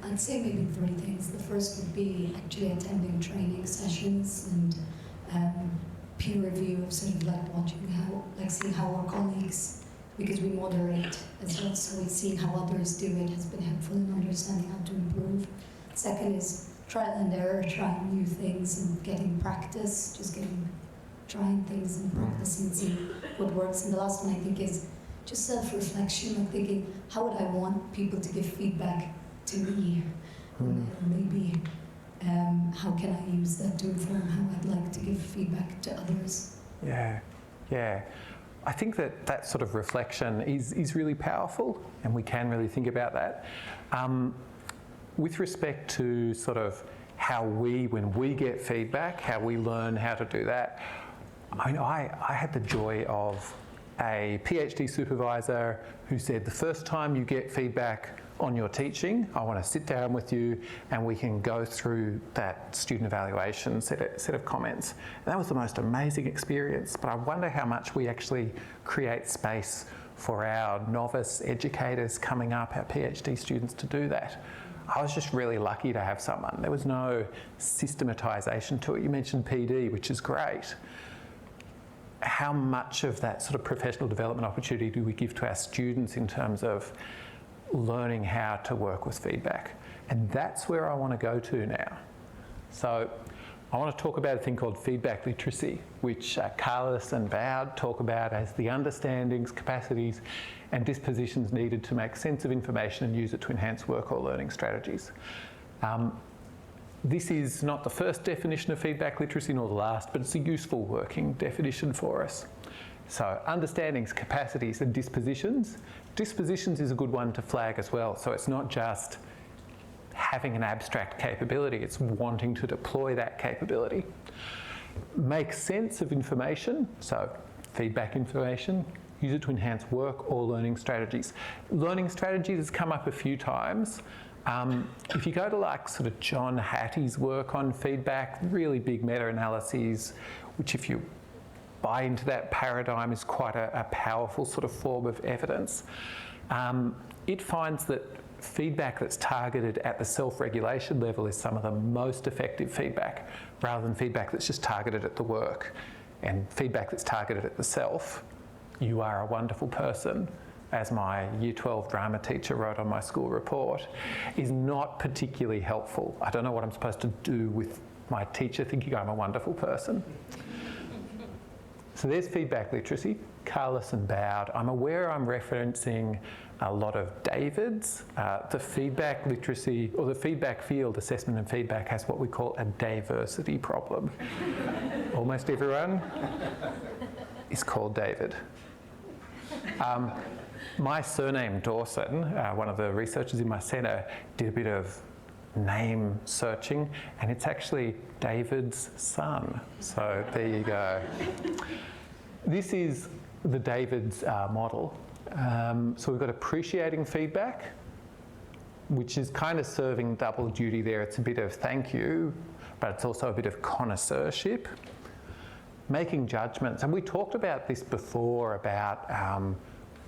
Speaker 4: I'd say maybe 3 things. The first would be actually attending training sessions and peer review of sort of like watching how, like seeing how our colleagues, because we moderate as well, so we've seen how others do it has been helpful in understanding how to improve. Second is trial and error, trying new things and getting practice, trying things and practicing, seeing what works. And the last one I think is just self-reflection, like thinking, how would I want people to give feedback to me? And maybe how can I use that to inform how I'd like to give feedback to others?
Speaker 2: Yeah. I think that sort of reflection is really powerful, and we can really think about that. With respect to sort of how when we get feedback, how we learn how to do that, I mean, I had the joy of a PhD supervisor who said, the first time you get feedback on your teaching, I want to sit down with you and we can go through that student evaluation set of comments. And that was the most amazing experience, but I wonder how much we actually create space for our novice educators coming up, our PhD students, to do that. I was just really lucky to have someone. There was no systematisation to it. You mentioned PD, which is great. How much of that sort of professional development opportunity do we give to our students in terms of learning how to work with feedback? And that's where I want to go to now. So I want to talk about a thing called feedback literacy, which Carlos and Bowd talk about as the understandings, capacities and dispositions needed to make sense of information and use it to enhance work or learning strategies. This is not the first definition of feedback literacy nor the last, but it's a useful working definition for us. So understandings, capacities and dispositions. Dispositions is a good one to flag as well. So it's not just having an abstract capability, it's wanting to deploy that capability. Make sense of information, so feedback information, use it to enhance work or learning strategies. Learning strategies has come up a few times. If you go to like sort of John Hattie's work on feedback, really big meta-analyses, which if you buy into that paradigm is quite a powerful sort of form of evidence. It finds that feedback that's targeted at the self-regulation level is some of the most effective feedback, rather than feedback that's just targeted at the work. And feedback that's targeted at the self, you are a wonderful person, as my Year 12 drama teacher wrote on my school report, is not particularly helpful. I don't know what I'm supposed to do with my teacher thinking I'm a wonderful person. So there's feedback literacy, Carlos and Bowd. I'm aware I'm referencing a lot of Davids. The feedback literacy, or the feedback field, assessment and feedback, has what we call a diversity problem. Almost everyone is called David. My surname, Dawson, one of the researchers in my centre, did a bit of name searching, and it's actually David's son. So there you go. This is the David's model. So we've got appreciating feedback, which is kind of serving double duty there. It's a bit of thank you, but it's also a bit of connoisseurship. making judgments. And we talked about this before about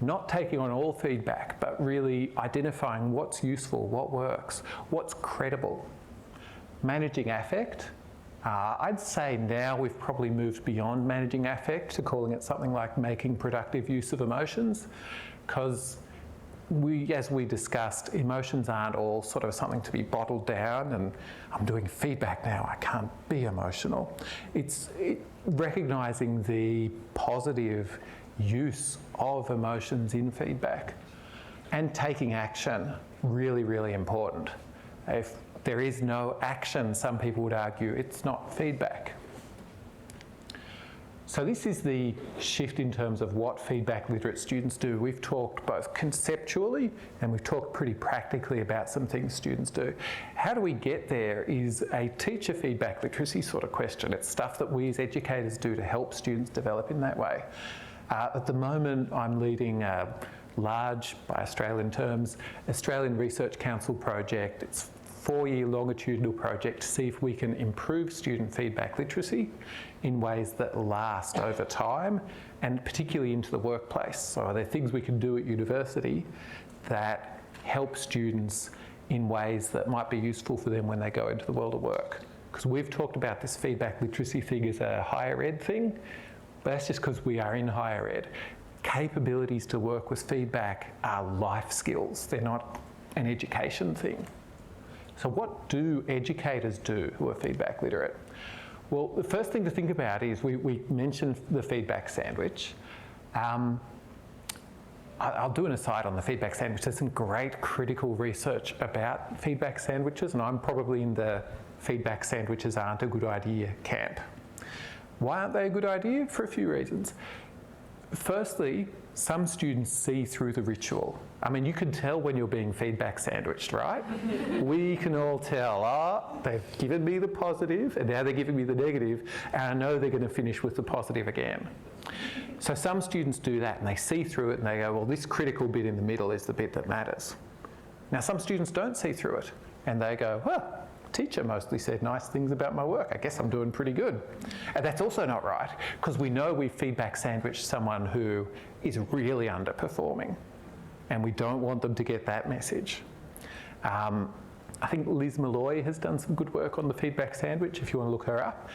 Speaker 2: not taking on all feedback, but really identifying what's useful, what works, what's credible. Managing affect. I'd say now we've probably moved beyond managing affect to calling it something like making productive use of emotions, because as we discussed, emotions aren't all sort of something to be bottled down and I'm doing feedback now, I can't be emotional. It's recognising the positive use of emotions in feedback and taking action, really, really important. If there is no action, some people would argue it's not feedback. So this is the shift in terms of what feedback literate students do. We've talked both conceptually and we've talked pretty practically about some things students do. How do we get there is a teacher feedback literacy sort of question. It's stuff that we as educators do to help students develop in that way. At the moment, I'm leading a large, by Australian terms, Australian Research Council project. It's a 4-year longitudinal project to see if we can improve student feedback literacy in ways that last over time and particularly into the workplace. So are there things we can do at university that help students in ways that might be useful for them when they go into the world of work? Because we've talked about this feedback literacy thing as a higher ed thing, but that's just because we are in higher ed. Capabilities to work with feedback are life skills. They're not an education thing. So what do educators do who are feedback literate? Well, the first thing to think about is we mentioned the feedback sandwich. I'll do an aside on the feedback sandwich. There's some great critical research about feedback sandwiches, and I'm probably in the feedback sandwiches aren't a good idea camp. Why aren't they a good idea? For a few reasons. Firstly, some students see through the ritual. I mean, you can tell when you're being feedback sandwiched, right? We can all tell, they've given me the positive and now they're giving me the negative, and I know they're going to finish with the positive again. So some students do that and they see through it and they go, well, this critical bit in the middle is the bit that matters. Now, some students don't see through it and they go, well, teacher mostly said nice things about my work. I guess I'm doing pretty good. And that's also not right, because we know we feedback sandwiched someone who is really underperforming, and we don't want them to get that message. I think Liz Malloy has done some good work on the feedback sandwich, if you want to look her up.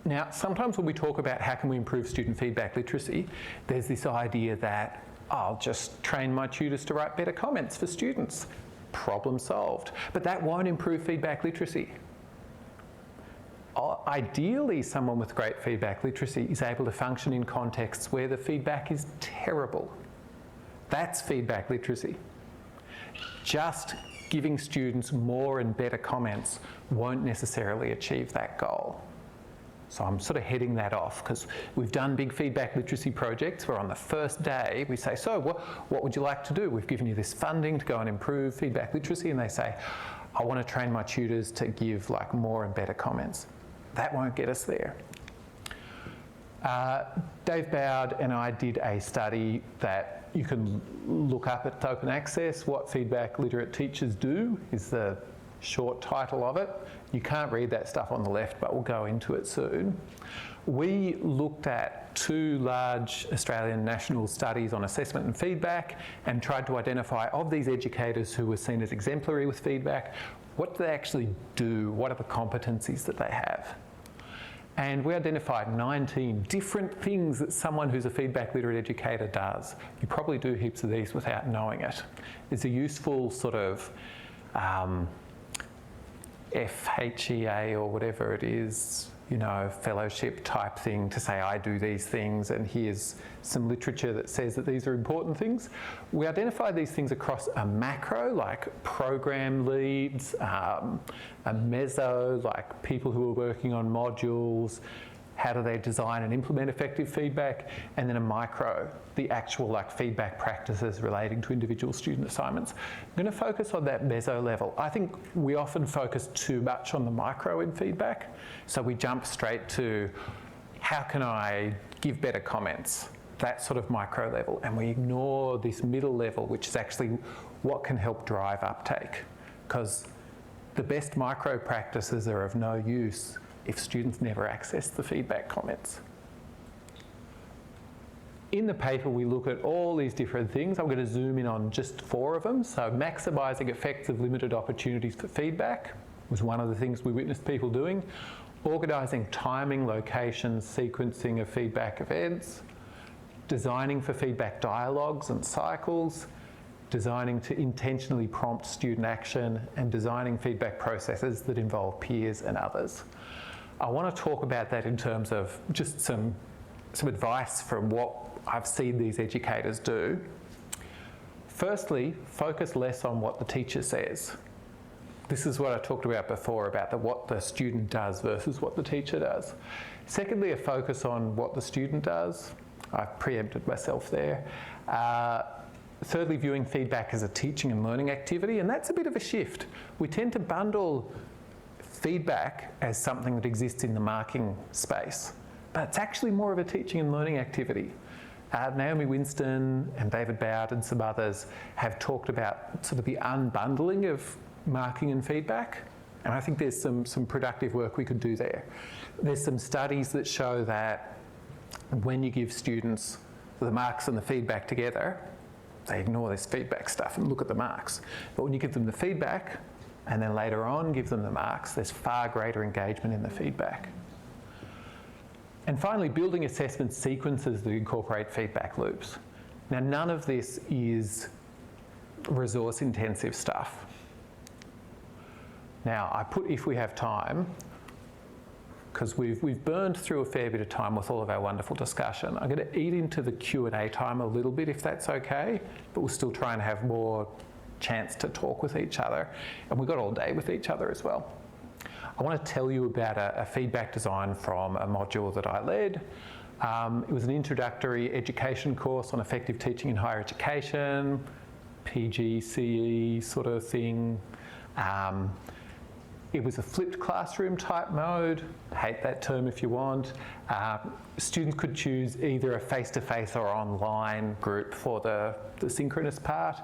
Speaker 2: Now, sometimes when we talk about how can we improve student feedback literacy, there's this idea that I'll just train my tutors to write better comments for students. Problem solved. But that won't improve feedback literacy. Ideally, someone with great feedback literacy is able to function in contexts where the feedback is terrible. That's feedback literacy. Just giving students more and better comments won't necessarily achieve that goal. So I'm sort of heading that off, because we've done big feedback literacy projects where on the first day we say, so what would you like to do? We've given you this funding to go and improve feedback literacy, and they say, I want to train my tutors to give like more and better comments. That won't get us there. Dave Bowd and I did a study that you can look up at Open Access. What feedback literate teachers do is the short title of it. You can't read that stuff on the left, but we'll go into it soon. We looked at 2 large Australian national studies on assessment and feedback and tried to identify, of these educators who were seen as exemplary with feedback, what do they actually do? What are the competencies that they have? And we identified 19 different things that someone who's a feedback literate educator does. You probably do heaps of these without knowing it. It's a useful sort of FHEA or whatever it is, you know, fellowship type thing to say, I do these things and here's some literature that says that these are important things. We identify these things across a macro, like program leads, a meso, like people who are working on modules, how do they design and implement effective feedback, and then a micro, the actual like feedback practices relating to individual student assignments. I'm going to focus on that meso level. I think we often focus too much on the micro in feedback, so we jump straight to how can I give better comments, that sort of micro level, and we ignore this middle level, which is actually what can help drive uptake, because the best micro practices are of no use if students never access the feedback comments. In the paper, we look at all these different things. I'm going to zoom in on just 4 of them. So maximising effects of limited opportunities for feedback was one of the things we witnessed people doing. Organising timing, locations, sequencing of feedback events. Designing for feedback dialogues and cycles. Designing to intentionally prompt student action, and designing feedback processes that involve peers and others. I want to talk about that in terms of just some advice from what I've seen these educators do. Firstly, focus less on what the teacher says. This is what I talked about before, about what the student does versus what the teacher does. Secondly, a focus on what the student does. I've preempted myself there. Thirdly, viewing feedback as a teaching and learning activity, and that's a bit of a shift. We tend to bundle feedback as something that exists in the marking space, but it's actually more of a teaching and learning activity. Naomi Winston and David Bowd and some others have talked about sort of the unbundling of marking and feedback, and I think there's some productive work we could do there. There's some studies that show that when you give students the marks and the feedback together, they ignore this feedback stuff and look at the marks. But when you give them the feedback and then later on give them the marks, there's far greater engagement in the feedback. And finally, building assessment sequences that incorporate feedback loops. Now, none of this is resource-intensive stuff. Now, I put if we have time, because we've burned through a fair bit of time with all of our wonderful discussion. I'm going to eat into the Q&A time a little bit, if that's okay, but we'll still try and have more chance to talk with each other. And we've got all day with each other as well. I want to tell you about a feedback design from a module that I led. It was an introductory education course on effective teaching in higher education, PGCE sort of thing. It was a flipped classroom type mode. Hate that term if you want. Students could choose either a face-to-face or online group for the synchronous part,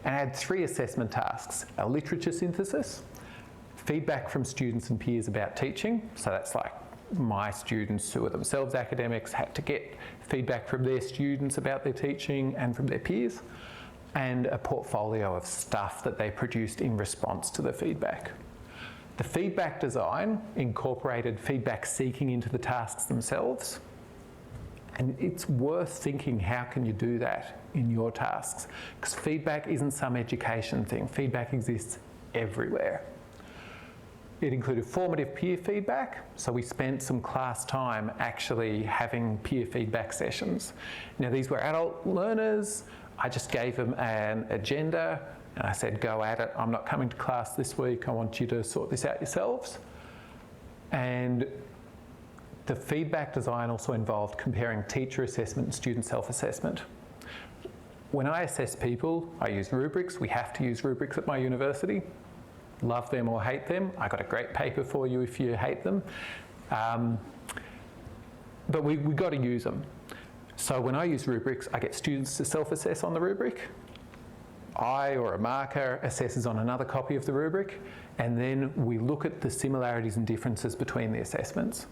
Speaker 2: and I had 3 assessment tasks: a literature synthesis, feedback from students and peers about teaching, so that's like my students who are themselves academics had to get feedback from their students about their teaching and from their peers, and a portfolio of stuff that they produced in response to the feedback. The feedback design incorporated feedback seeking into the tasks themselves, and it's worth thinking, how can you do that in your tasks? Because feedback isn't some education thing. Feedback exists everywhere. It included formative peer feedback, so we spent some class time actually having peer feedback sessions. Now, these were adult learners. I just gave them an agenda and I said, go at it. I'm not coming to class this week. I want you to sort this out yourselves. And the feedback design also involved comparing teacher assessment and student self-assessment. When I assess people, I use rubrics. We have to use rubrics at my university. Love them or hate them. I got a great paper for you if you hate them. But we got to use them. So when I use rubrics, I get students to self-assess on the rubric. I or a marker assesses on another copy of the rubric, and then we look at the similarities and differences between the assessments.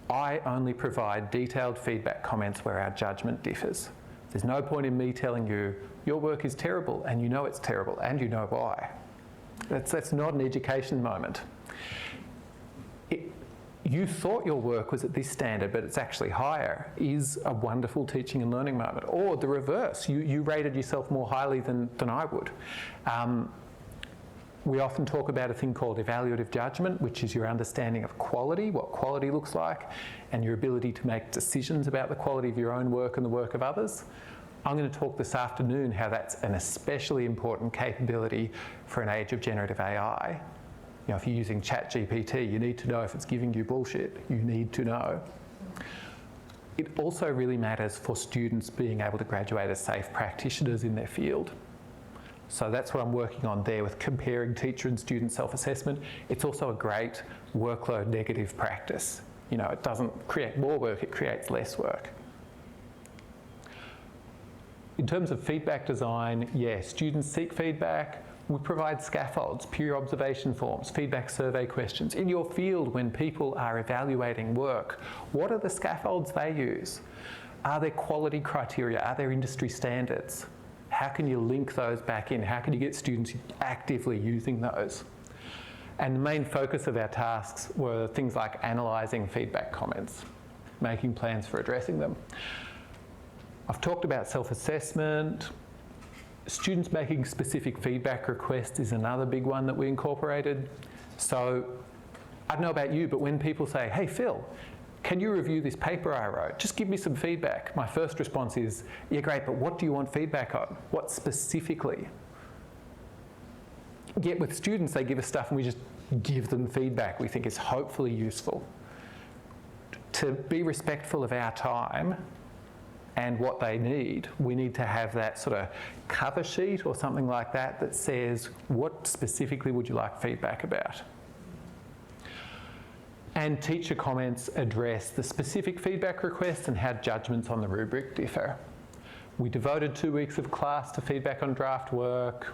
Speaker 2: I only provide detailed feedback comments where our judgment differs. There's no point in me telling you, your work is terrible, and you know it's terrible, and you know why. That's not an education moment. You thought your work was at this standard, but it's actually higher, is a wonderful teaching and learning moment. Or the reverse, you rated yourself more highly than I would. We often talk about a thing called evaluative judgment, which is your understanding of quality, what quality looks like, and your ability to make decisions about the quality of your own work and the work of others. I'm going to talk this afternoon how that's an especially important capability for an age of generative AI. You know, if you're using ChatGPT, you need to know if it's giving you bullshit. You need to know. It also really matters for students being able to graduate as safe practitioners in their field. So that's what I'm working on there with comparing teacher and student self-assessment. It's also a great workload negative practice. You know, it doesn't create more work, it creates less work. In terms of feedback design, yeah, students seek feedback. We provide scaffolds, peer observation forms, feedback survey questions. In your field, when people are evaluating work, what are the scaffolds they use? Are there quality criteria? Are there industry standards? How can you link those back in? How can you get students actively using those? And the main focus of our tasks were things like analysing feedback comments, making plans for addressing them. I've talked about self-assessment. Students making specific feedback requests is another big one that we incorporated. So I don't know about you, but when people say, hey Phil, can you review this paper I wrote? Just give me some feedback. My first response is, yeah great, but what do you want feedback on? What specifically? Yet with students, they give us stuff and we just give them feedback we think is hopefully useful. To be respectful of our time and what they need, we need to have that sort of cover sheet or something like that that says, what specifically would you like feedback about? And teacher comments address the specific feedback requests and how judgments on the rubric differ. We devoted 2 weeks of class to feedback on draft work,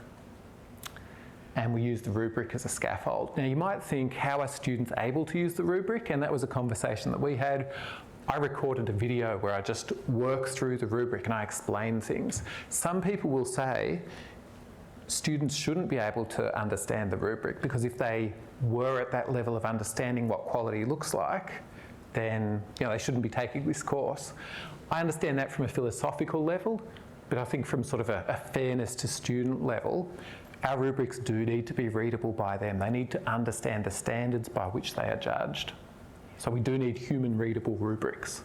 Speaker 2: and we used the rubric as a scaffold. Now you might think, how are students able to use the rubric? And that was a conversation that we had. I recorded a video where I just work through the rubric and I explain things. Some people will say students shouldn't be able to understand the rubric because if they were at that level of understanding what quality looks like, then they shouldn't be taking this course. I understand that from a philosophical level, but I think from sort of a fairness to student level, our rubrics do need to be readable by them. They need to understand the standards by which they are judged. So we do need human readable rubrics.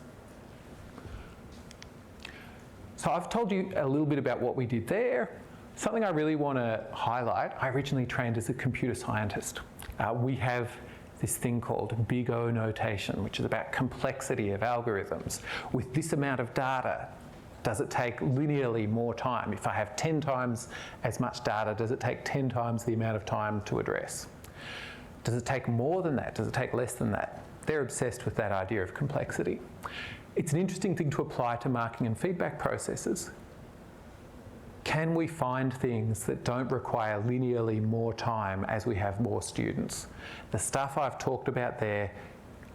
Speaker 2: So I've told you a little bit about what we did there. Something I really want to highlight, I originally trained as a computer scientist. We have this thing called Big O notation, which is about complexity of algorithms. With this amount of data, does it take linearly more time? If I have 10 times as much data, does it take 10 times the amount of time to address? Does it take more than that? Does it take less than that? They're obsessed with that idea of complexity. It's an interesting thing to apply to marking and feedback processes. Can we find things that don't require linearly more time as we have more students? The stuff I've talked about there,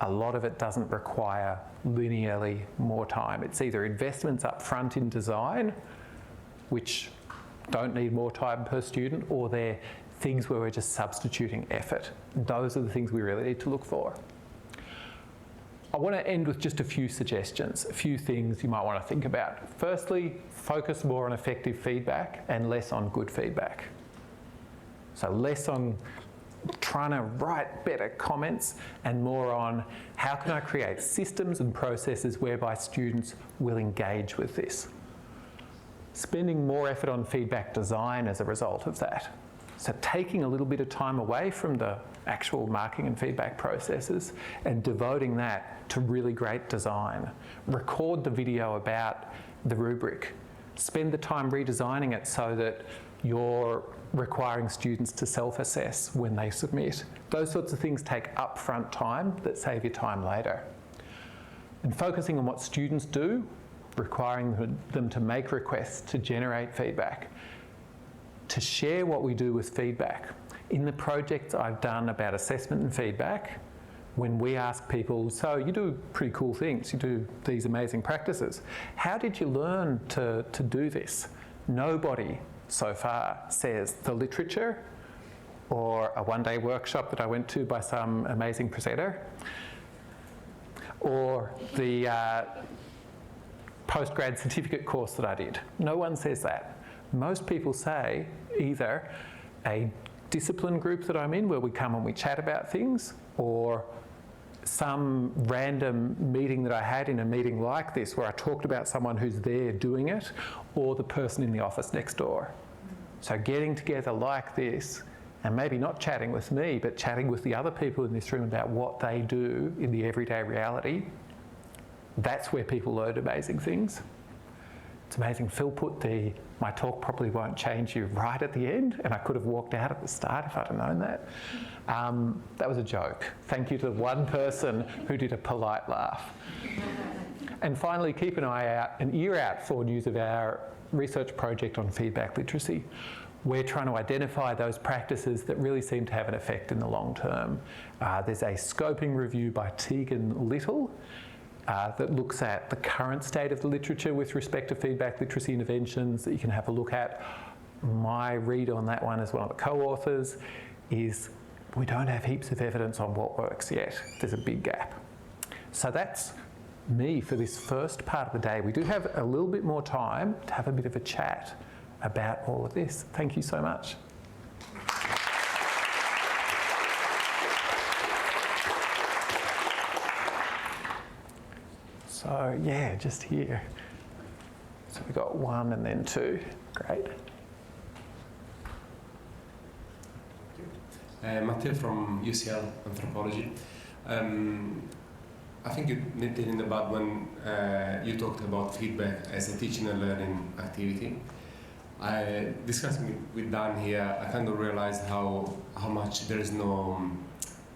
Speaker 2: a lot of it doesn't require linearly more time. It's either investments up front in design, which don't need more time per student, or they're things where we're just substituting effort. Those are the things we really need to look for. I want to end with just a few suggestions, a few things you might want to think about. Firstly, focus more on effective feedback and less on good feedback. So less on trying to write better comments and more on how can I create systems and processes whereby students will engage with this. Spending more effort on feedback design as a result of that. So taking a little bit of time away from the actual marking and feedback processes and devoting that to really great design. Record the video about the rubric. Spend the time redesigning it so that you're requiring students to self-assess when they submit. Those sorts of things take upfront time that save you time later. And focusing on what students do, requiring them to make requests to generate feedback, to share what we do with feedback. In the projects I've done about assessment and feedback, when we ask people, so you do pretty cool things, you do these amazing practices, how did you learn to do this? Nobody so far says the literature or a one-day workshop that I went to by some amazing presenter or the postgrad certificate course that I did. No one says that. Most people say either a discipline group that I'm in where we come and we chat about things, or some random meeting that I had in a meeting like this where I talked about someone who's there doing it, or the person in the office next door. So getting together like this and maybe not chatting with me, but chatting with the other people in this room about what they do in the everyday reality, that's where people learn amazing things. It's amazing. Phil put my talk probably won't change you right at the end, and I could have walked out at the start if I'd have known that. That was a joke. Thank you to one person who did a polite laugh. And finally, keep an ear out for news of our research project on feedback literacy. we're trying to identify those practices that really seem to have an effect in the long term. There's a scoping review by Tegan Little that looks at the current state of the literature with respect to feedback literacy interventions that you can have a look at. My read on that one as one of the co-authors is we don't have heaps of evidence on what works yet. There's a big gap. So that's me for this first part of the day. We do have a little bit more time to have a bit of a chat about all of this. Thank you so much. So yeah, just here. So we got 1 and then 2. Great.
Speaker 14: Matteo from UCL Anthropology. I think you nipped it in the bud when you talked about feedback as a teaching and learning activity. Discussing with Dan here, I kind of realized how much there is no,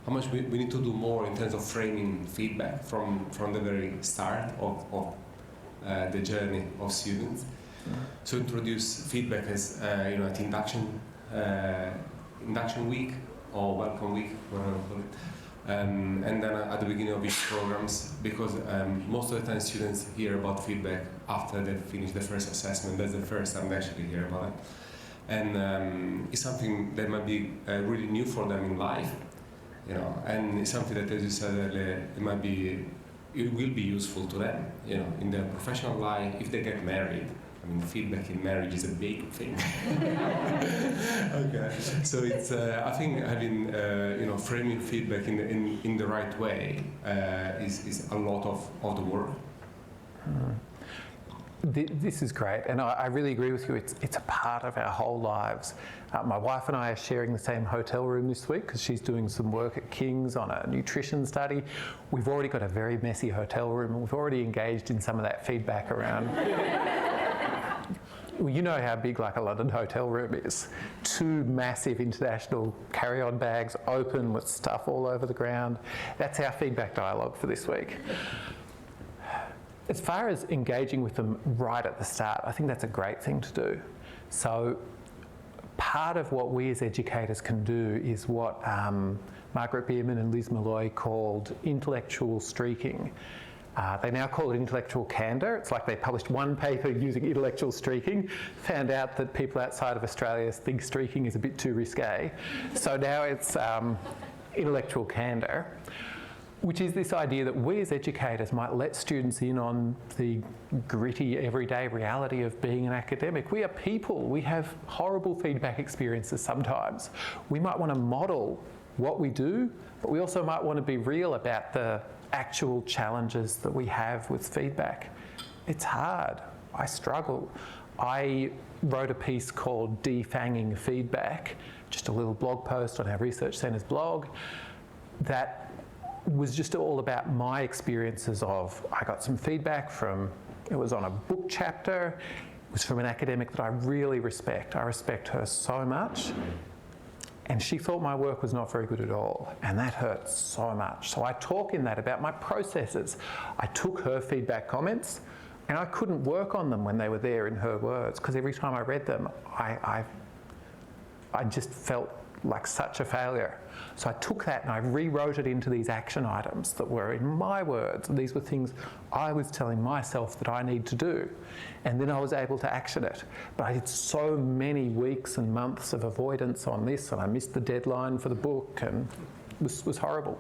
Speaker 14: how much we need to do more in terms of framing feedback from the very start of the journey of students. So introduce feedback as at induction week or welcome week, whatever you call it. And then at the beginning of each programs, because most of the time students hear about feedback after they finish the first assessment. That's the first time they actually hear about it. And it's something that might be really new for them in life, and it's something that, as you said earlier, it will be useful to them, in their professional life, if they get married. I mean, feedback in marriage is a big thing. Okay, so it's I think having framing feedback in the right way is a lot of the work.
Speaker 2: This is great, and I really agree with you. It's a part of our whole lives. My wife and I are sharing the same hotel room this week because she's doing some work at King's on a nutrition study. We've already got a very messy hotel room, and we've already engaged in some of that feedback around. Well, you know how big like a London hotel room is. 2 massive international carry-on bags open with stuff all over the ground. That's our feedback dialogue for this week. As far as engaging with them right at the start, I think that's a great thing to do. So part of what we as educators can do is what Margaret Bierman and Liz Malloy called intellectual streaking. They now call it intellectual candour. It's like they published one paper using intellectual streaking, found out that people outside of Australia think streaking is a bit too risque. So now it's intellectual candour, which is this idea that we as educators might let students in on the gritty everyday reality of being an academic. We are people. We have horrible feedback experiences sometimes. We might want to model what we do, but we also might want to be real about the actual challenges that we have with feedback. It's hard. I struggle. I wrote a piece called Defanging Feedback, just a little blog post on our Research Centre's blog that was just all about my experiences of, I got some feedback from, it was on a book chapter, it was from an academic that I really respect. I respect her so much. And she thought my work was not very good at all, and that hurt so much. So I talk in that about my processes. I took her feedback comments, and I couldn't work on them when they were there in her words, because every time I read them, I just felt like such a failure. So I took that and I rewrote it into these action items that were in my words. These were things I was telling myself that I need to do. And then I was able to action it. But I did so many weeks and months of avoidance on this, and I missed the deadline for the book, and it was horrible.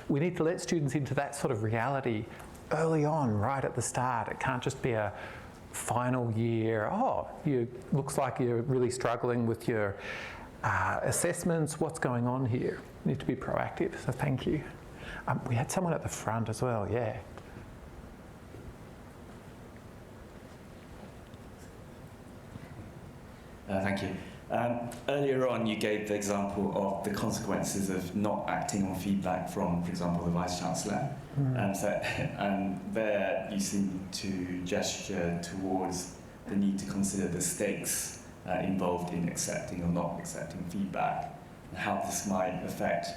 Speaker 2: We need to let students into that sort of reality early on, right at the start. It can't just be a final year, looks like you're really struggling with your assessments, what's going on here? You need to be proactive, so thank you. We had someone at the front as well, yeah.
Speaker 11: Thank you. Earlier on, you gave the example of the consequences of not acting on feedback from, for example, the Vice-Chancellor. And there you seem to gesture towards the need to consider the stakes involved in accepting or not accepting feedback, and how this might affect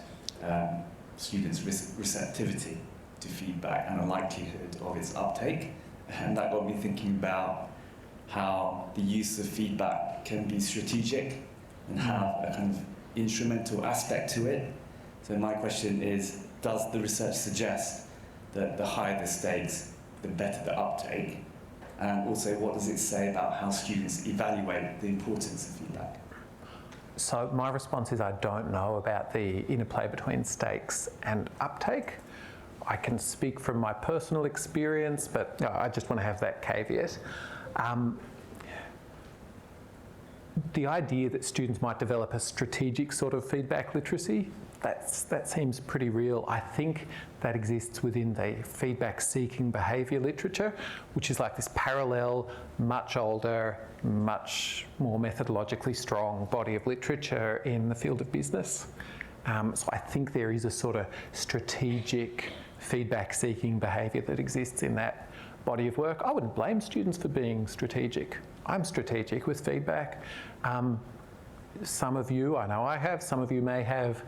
Speaker 11: students' receptivity to feedback and the likelihood of its uptake. And that got me thinking about how the use of feedback can be strategic and have a kind of instrumental aspect to it. So my question is, does the research suggest that the higher the stakes, the better the uptake? And also, what does it say about how students evaluate the importance of feedback?
Speaker 2: So my response is I don't know about the interplay between stakes and uptake. I can speak from my personal experience, but I just want to have that caveat. The idea that students might develop a strategic sort of feedback literacy, that seems pretty real. I think that exists within the feedback-seeking behaviour literature, which is like this parallel, much older, much more methodologically strong body of literature in the field of business. So I think there is a sort of strategic feedback-seeking behaviour that exists in that body of work. I wouldn't blame students for being strategic. I'm strategic with feedback. Some of you, I know I have, some of you may have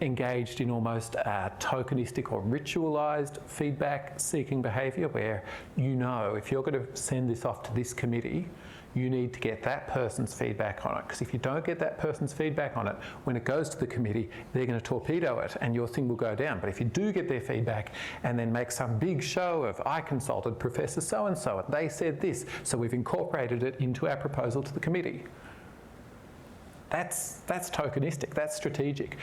Speaker 2: engaged in almost tokenistic or ritualised feedback-seeking behaviour where you know if you're going to send this off to this committee, you need to get that person's feedback on it, because if you don't get that person's feedback on it, when it goes to the committee, they're going to torpedo it and your thing will go down. But if you do get their feedback and then make some big show of, I consulted Professor so-and-so and they said this, so we've incorporated it into our proposal to the committee. That's tokenistic, that's strategic.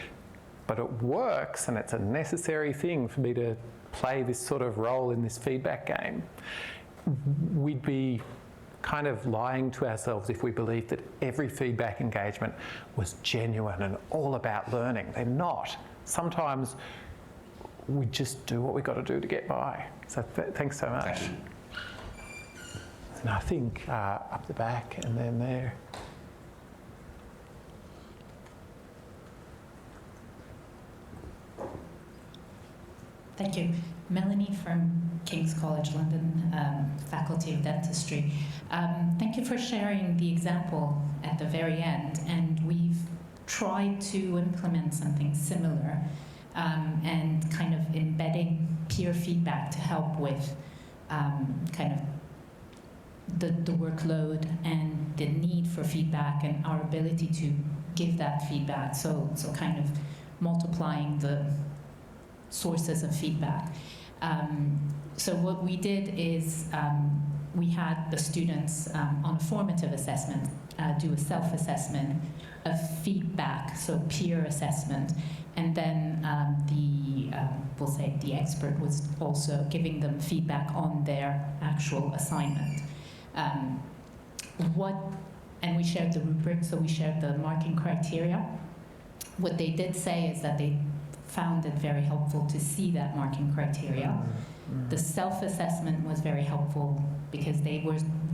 Speaker 2: But it works, and it's a necessary thing for me to play this sort of role in this feedback game. We'd be kind of lying to ourselves if we believed that every feedback engagement was genuine and all about learning. They're not. Sometimes we just do what we've got to do to get by. So thanks so much.
Speaker 11: Thank you.
Speaker 2: And I think up the back and then there.
Speaker 15: Thank you. Melanie from King's College London, Faculty of Dentistry. Thank you for sharing the example at the very end, and we've tried to implement something similar and kind of embedding peer feedback to help with kind of the workload and the need for feedback and our ability to give that feedback, so kind of multiplying the sources of feedback. So what we did is we had the students on a formative assessment do a self-assessment of feedback, so peer assessment, and then we'll say the expert was also giving them feedback on their actual assignment. And we shared the rubric, so we shared the marking criteria. What they did say is that they found it very helpful to see that marking criteria. The self-assessment was very helpful because they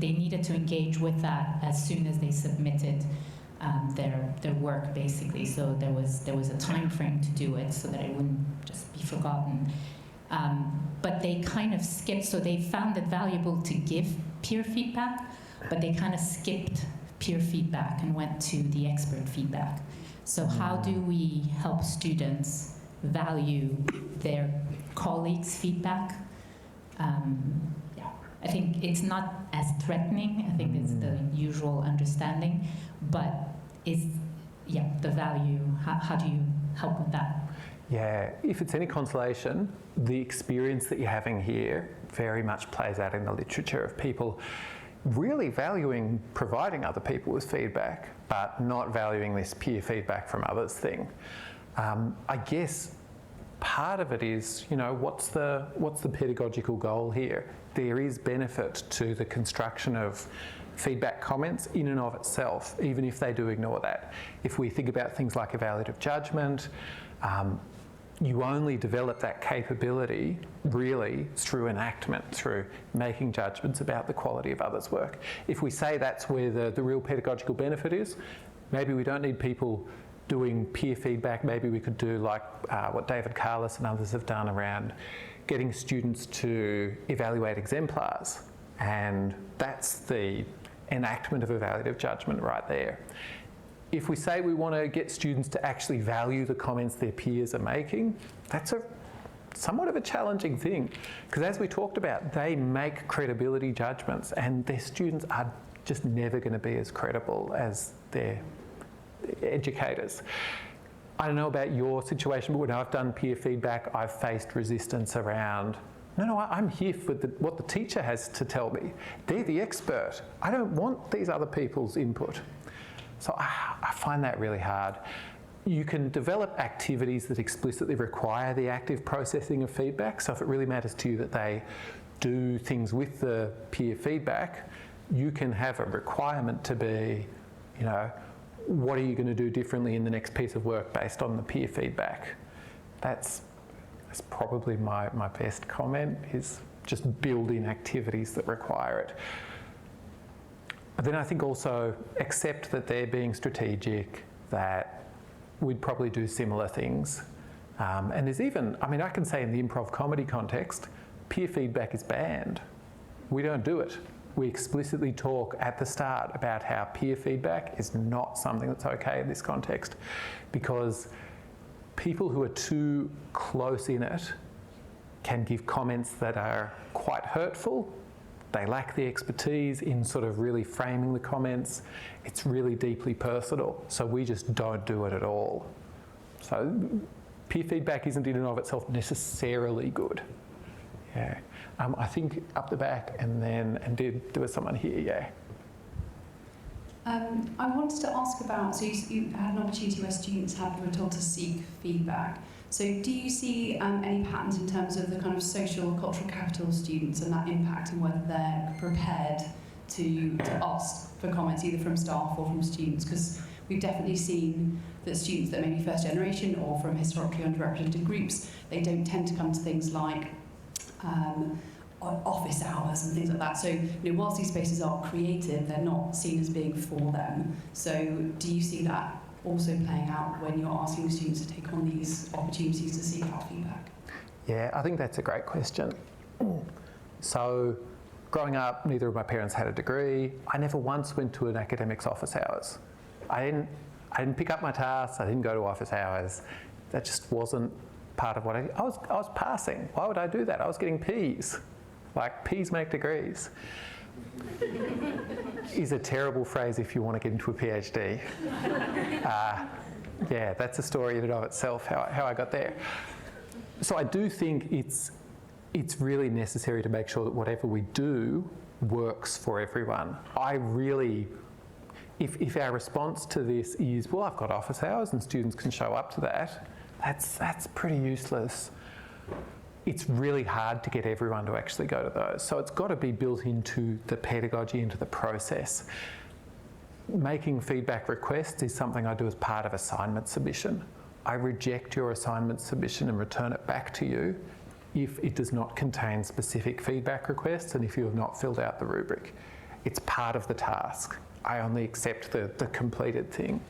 Speaker 15: needed to engage with that as soon as they submitted their work, basically. So there was a time frame to do it so that it wouldn't just be forgotten. But they kind of skipped, so they found it valuable to give peer feedback, but they kind of skipped peer feedback and went to the expert feedback. So how do we help students value their colleagues' feedback? I think it's not as threatening. I think it's the usual understanding, but the value, how do you help with that?
Speaker 2: Yeah, if it's any consolation, the experience that you're having here very much plays out in the literature of people really valuing providing other people with feedback, but not valuing this peer feedback from others thing. I guess part of it is, what's the pedagogical goal here? There is benefit to the construction of feedback comments in and of itself, even if they do ignore that. If we think about things like evaluative judgment, you only develop that capability really through enactment, through making judgments about the quality of others' work. If we say that's where the real pedagogical benefit is, maybe we don't need people doing peer feedback. Maybe we could do like what David Carlis and others have done around getting students to evaluate exemplars, and that's the enactment of evaluative judgment right there. If we say we want to get students to actually value the comments their peers are making, that's somewhat of a challenging thing, because as we talked about, they make credibility judgments and their students are just never going to be as credible as their educators. I don't know about your situation, but when I've done peer feedback, I've faced resistance around, no, I'm here for what the teacher has to tell me. They're the expert. I don't want these other people's input. So I find that really hard. You can develop activities that explicitly require the active processing of feedback. So if it really matters to you that they do things with the peer feedback, you can have a requirement to be, you know, what are you going to do differently in the next piece of work based on the peer feedback? That's probably my best comment, is just build in activities that require it. But then I think also accept that they're being strategic, that we'd probably do similar things. And there's even, I mean, I can say in the improv comedy context, peer feedback is banned. We don't do it. We explicitly talk at the start about how peer feedback is not something that's okay in this context, because people who are too close in it can give comments that are quite hurtful. They lack the expertise in sort of really framing the comments. It's really deeply personal, so we just don't do it at all. So peer feedback isn't in and of itself necessarily good. Yeah. I think up the back, and there was someone here, yeah.
Speaker 9: I wanted to ask about, so you had an opportunity where students were told to seek feedback. So do you see any patterns in terms of the kind of social or cultural capital of students and that impact, and whether they're prepared to ask for comments either from staff or from students? Because we've definitely seen that students that may be first generation or from historically underrepresented groups, they don't tend to come to things like office hours and things like that. So, you know, whilst these spaces are creative, they're not seen as being for them. So do you see that also playing out when you're asking students to take on these opportunities to seek out feedback?
Speaker 2: Yeah, I think that's a great question. So growing up, neither of my parents had a degree. I never once went to an academic's office hours. I didn't pick up my tasks, I didn't go to office hours. That just wasn't part of what I was passing. Why would I do that? I was getting P's. Like, P's make degrees. Is a terrible phrase if you want to get into a PhD. Yeah, that's a story in and of itself, how I got there. So I do think it's really necessary to make sure that whatever we do works for everyone. If our response to this is, well, I've got office hours and students can show up to that, that's pretty useless. It's really hard to get everyone to actually go to those. So it's got to be built into the pedagogy, into the process. Making feedback requests is something I do as part of assignment submission. I reject your assignment submission and return it back to you if it does not contain specific feedback requests and if you have not filled out the rubric. It's part of the task. I only accept the completed thing.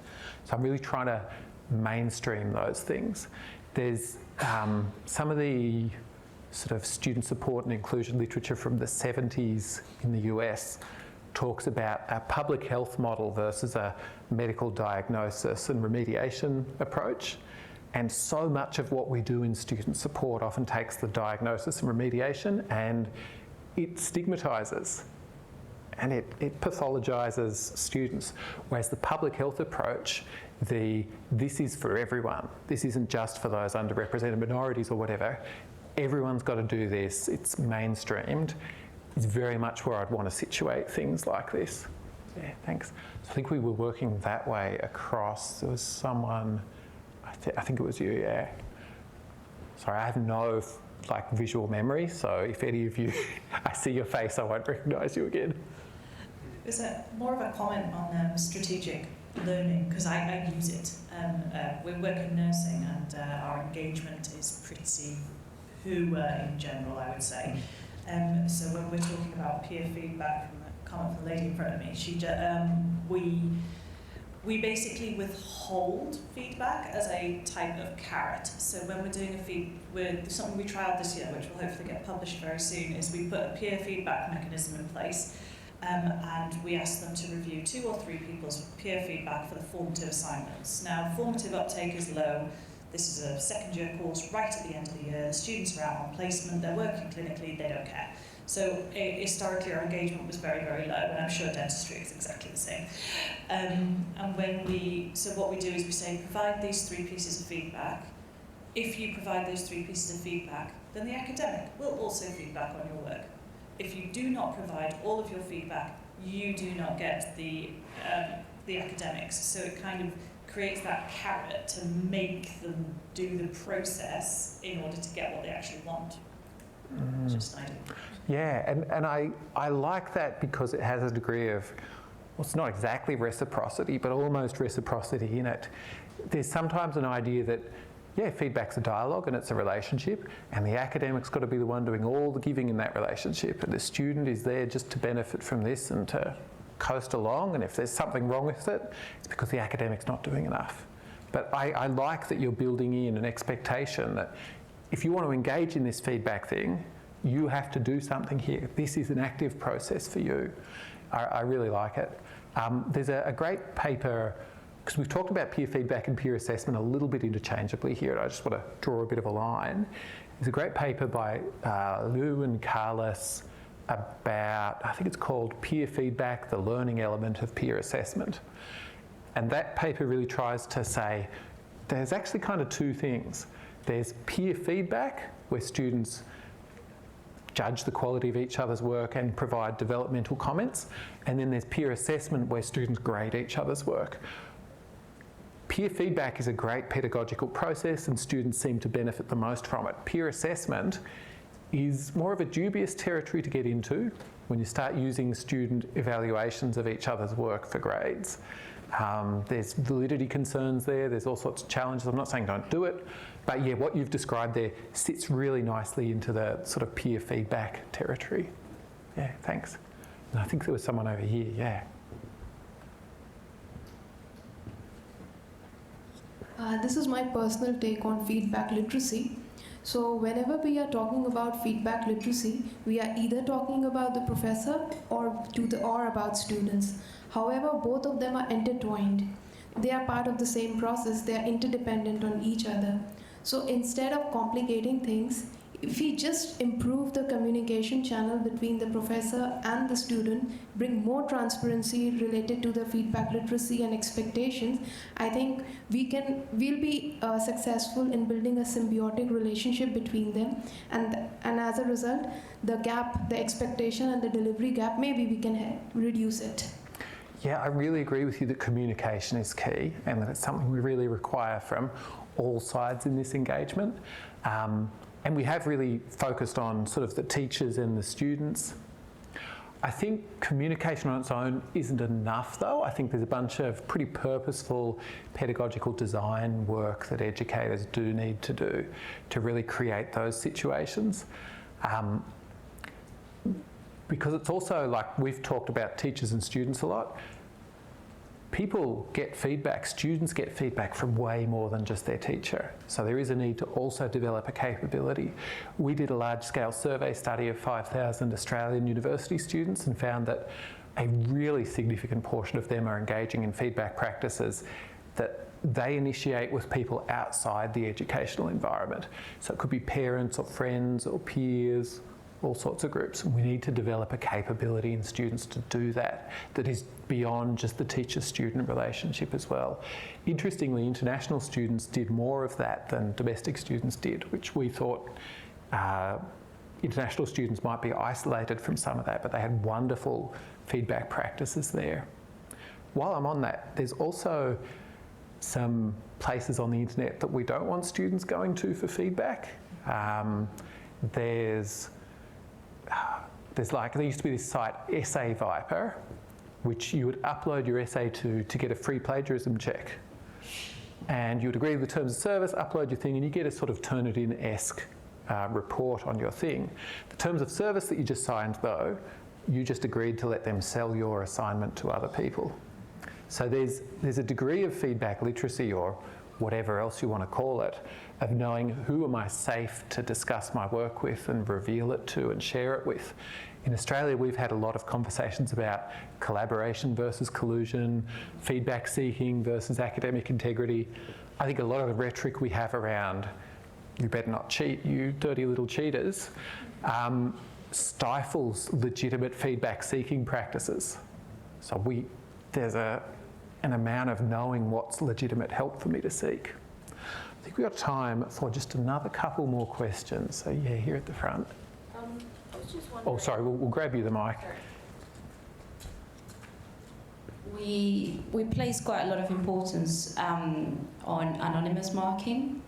Speaker 2: So I'm really trying to mainstream those things. There's some of the sort of student support and inclusion literature from the 70s in the US talks about a public health model versus a medical diagnosis and remediation approach. And so much of what we do in student support often takes the diagnosis and remediation and it stigmatises and it pathologises students. Whereas the public health approach, this is for everyone. This isn't just for those underrepresented minorities or whatever. Everyone's got to do this. It's mainstreamed. It's very much where I'd want to situate things like this. Yeah, thanks. So I think we were working that way across. There was someone, I think it was you, yeah. Sorry, I have no visual memory, so if any of you, I see your face, I won't recognise you again.
Speaker 6: It was more of a comment on strategic learning, because I use it. We work in nursing and our engagement is pretty poor in general, I would say. So when we're talking about peer feedback, and the comment from the lady in front of me, we basically withhold feedback as a type of carrot. So when we're doing something we trialled this year, which will hopefully get published very soon, is we put a peer feedback mechanism in place. And we ask them to review 2 or 3 people's peer feedback for the formative assignments. Now, formative uptake is low. This is a second year course right at the end of the year. The students are out on placement, they're working clinically, they don't care. So historically our engagement was very, very low, and I'm sure dentistry is exactly the same. And so what we do is we say, provide these 3 pieces of feedback. If you provide those 3 pieces of feedback, then the academic will also feedback on your work. If you do not provide all of your feedback, you do not get the academics. So it kind of creates that carrot to make them do the process in order to get what they actually want. Just an idea.
Speaker 2: Yeah, and I like that because it has a degree of, well, it's not exactly reciprocity, but almost reciprocity in it. There's sometimes an idea that, yeah, feedback's a dialogue and it's a relationship, and the academic's got to be the one doing all the giving in that relationship, and the student is there just to benefit from this and to coast along, and if there's something wrong with it, it's because the academic's not doing enough. But I like that you're building in an expectation that if you want to engage in this feedback thing, you have to do something here. This is an active process for you. I really like it. There's a great paper, because we've talked about peer feedback and peer assessment a little bit interchangeably here, and I just want to draw a bit of a line. There's a great paper by Lou and Carlos about, I think it's called Peer Feedback, the Learning Element of Peer Assessment. And that paper really tries to say there's actually kind of 2 things. There's peer feedback, where students judge the quality of each other's work and provide developmental comments. And then there's peer assessment, where students grade each other's work. Peer feedback is a great pedagogical process and students seem to benefit the most from it. Peer assessment is more of a dubious territory to get into when you start using student evaluations of each other's work for grades. There's validity concerns there, there's all sorts of challenges. I'm not saying don't do it, but yeah, what you've described there sits really nicely into the sort of peer feedback territory. Yeah, thanks. And I think there was someone over here, yeah.
Speaker 3: This is my personal take on feedback literacy. So whenever we are talking about feedback literacy, we are either talking about the professor or about students. However, both of them are intertwined. They are part of the same process. They are interdependent on each other. So instead of complicating things, if we just improve the communication channel between the professor and the student, bring more transparency related to the feedback literacy and expectations, I think we'll be successful in building a symbiotic relationship between them, and as a result, the gap, the expectation and the delivery gap, maybe we can reduce it.
Speaker 2: Yeah, I really agree with you that communication is key and that it's something we really require from all sides in this engagement. And we have really focused on sort of the teachers and the students. I think communication on its own isn't enough though. I think there's a bunch of pretty purposeful pedagogical design work that educators do need to do to really create those situations. Because it's also like we've talked about teachers and students a lot. People get feedback, students get feedback from way more than just their teacher. So there is a need to also develop a capability. We did a large-scale survey study of 5,000 Australian university students and found that a really significant portion of them are engaging in feedback practices that they initiate with people outside the educational environment. So it could be parents or friends or peers, all sorts of groups, and we need to develop a capability in students to do that is beyond just the teacher-student relationship as well. Interestingly, international students did more of that than domestic students did, which we thought international students might be isolated from some of that, but they had wonderful feedback practices there. While I'm on that, there's also some places on the internet that we don't want students going to for feedback. There used to be this site, Essay Viper, which you would upload your essay to get a free plagiarism check. And you would agree to the terms of service, upload your thing, and you get a sort of Turnitin-esque report on your thing. The terms of service that you just signed, though, you just agreed to let them sell your assignment to other people. So there's a degree of feedback literacy, or whatever else you want to call it, of knowing who am I safe to discuss my work with and reveal it to and share it with. In Australia, we've had a lot of conversations about collaboration versus collusion, feedback seeking versus academic integrity. I think a lot of the rhetoric we have around "you better not cheat, you dirty little cheaters," stifles legitimate feedback-seeking practices. So there's an amount of knowing what's legitimate help for me to seek. I think we've got time for just another couple more questions. So yeah, here at the front.
Speaker 16: I was just wondering.
Speaker 2: Oh, sorry, we'll grab you the mic.
Speaker 16: We place quite a lot of importance on anonymous marking,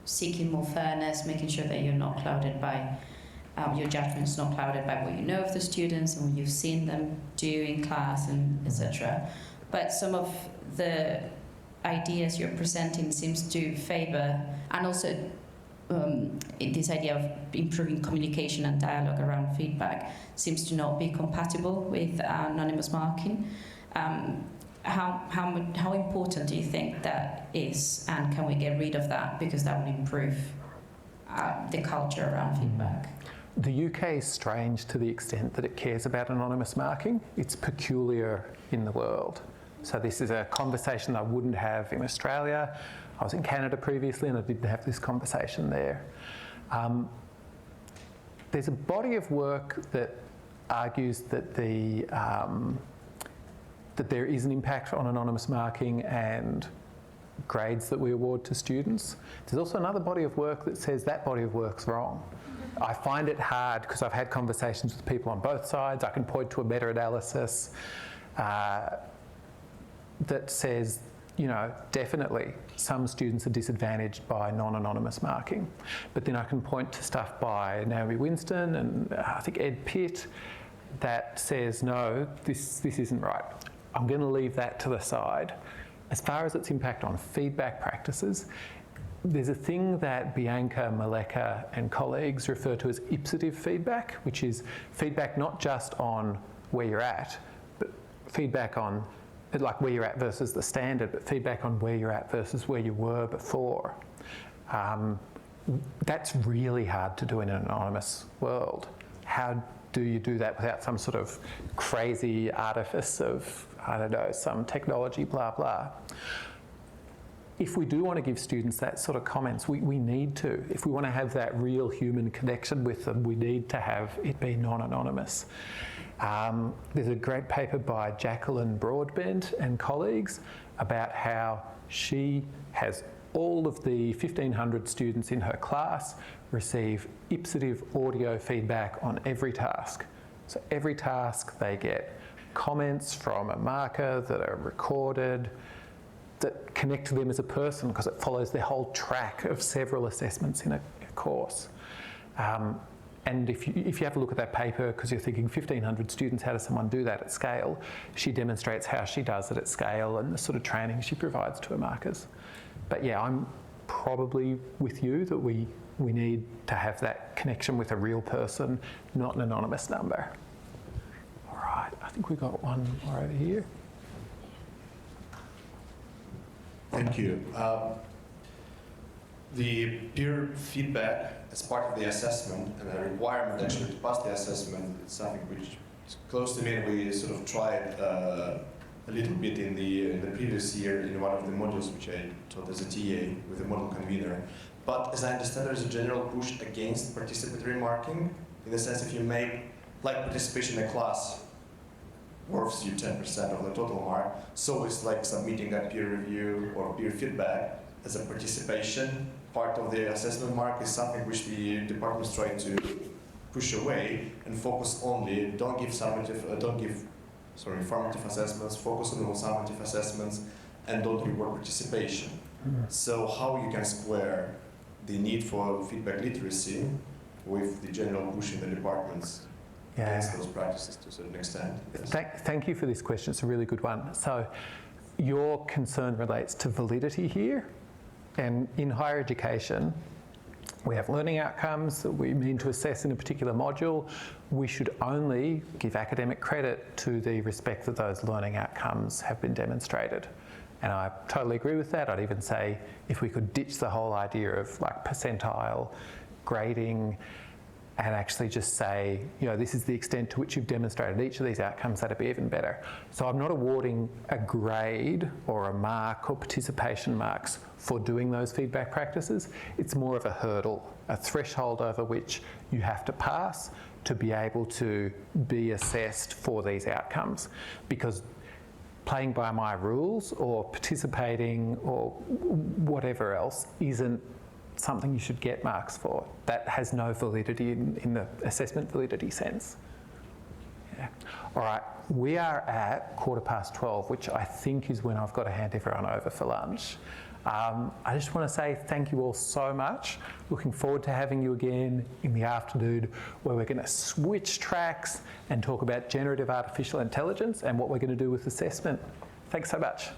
Speaker 16: seeking more fairness, making sure that you're not clouded by your judgment's not clouded by what you know of the students and what you've seen them do in class, and etc. But some of the ideas you're presenting seems to favour, and also this idea of improving communication and dialogue around feedback seems to not be compatible with anonymous marking. How important do you think that is, and can we get rid of that, because that would improve the culture around feedback?
Speaker 2: The UK is strange to the extent that it cares about anonymous marking. It's peculiar in the world. So this is a conversation I wouldn't have in Australia. I was in Canada previously and I didn't have this conversation there. There's a body of work that argues that that there is an impact on anonymous marking and grades that we award to students. There's also another body of work that says that body of work's wrong. I find it hard because I've had conversations with people on both sides. I can point to a meta-analysis that says, you know, definitely some students are disadvantaged by non-anonymous marking. But then I can point to stuff by Naomi Winston and I think Ed Pitt that says, no, this isn't right. I'm going to leave that to the side. As far as its impact on feedback practices, there's a thing that Bianca, Maleka and colleagues refer to as ipsative feedback, which is feedback not just on where you're at, but feedback on like where you're at versus the standard, but feedback on where you're at versus where you were before. That's really hard to do in an anonymous world. How do you do that without some sort of crazy artifice of, I don't know, some technology, blah, blah? If we do want to give students that sort of comments, we need to. If we want to have that real human connection with them, we need to have it be non-anonymous. There's a great paper by Jacqueline Broadbent and colleagues about how she has all of the 1,500 students in her class receive ipsative audio feedback on every task. So every task they get comments from a marker that are recorded, that connect to them as a person because it follows their whole track of several assessments in a course. And if you have a look at that paper, because you're thinking 1,500 students, how does someone do that at scale? She demonstrates how she does it at scale and the sort of training she provides to her markers. But yeah, I'm probably with you that we need to have that connection with a real person, not an anonymous number. All right, I think we've got one more over here.
Speaker 5: Thank you. The peer feedback as part of the assessment and a requirement actually to pass the assessment is something which is close to me, and we sort of tried a little bit in the previous year in one of the modules which I taught as a TA with a model convener. But as I understand, there is a general push against participatory marking, in the sense if you make like participation in a class worth you 10% of the total mark, so it's like submitting a peer review or peer feedback as a participation part of the assessment mark is something which the departments try to push away and focus only, don't give formative assessments, focus on summative assessments, and don't reward participation. So how you can square the need for feedback literacy with the general push in the departments against those practices to a certain extent? Yes.
Speaker 2: Thank you for this question. It's a really good one. So your concern relates to validity here. And in higher education, we have learning outcomes that we mean to assess in a particular module. We should only give academic credit to the respect that those learning outcomes have been demonstrated. And I totally agree with that. I'd even say if we could ditch the whole idea of like percentile grading, and actually just say, you know, this is the extent to which you've demonstrated each of these outcomes, that'd be even better. So I'm not awarding a grade or a mark or participation marks for doing those feedback practices. It's more of a hurdle, a threshold over which you have to pass to be able to be assessed for these outcomes. Because playing by my rules or participating or whatever else isn't something you should get marks for. That has no validity in the assessment validity sense. Yeah. All right, we are at 12:15, which I think is when I've got to hand everyone over for lunch. I just want to say thank you all so much. Looking forward to having you again in the afternoon, where we're going to switch tracks and talk about generative artificial intelligence and what we're going to do with assessment. Thanks so much.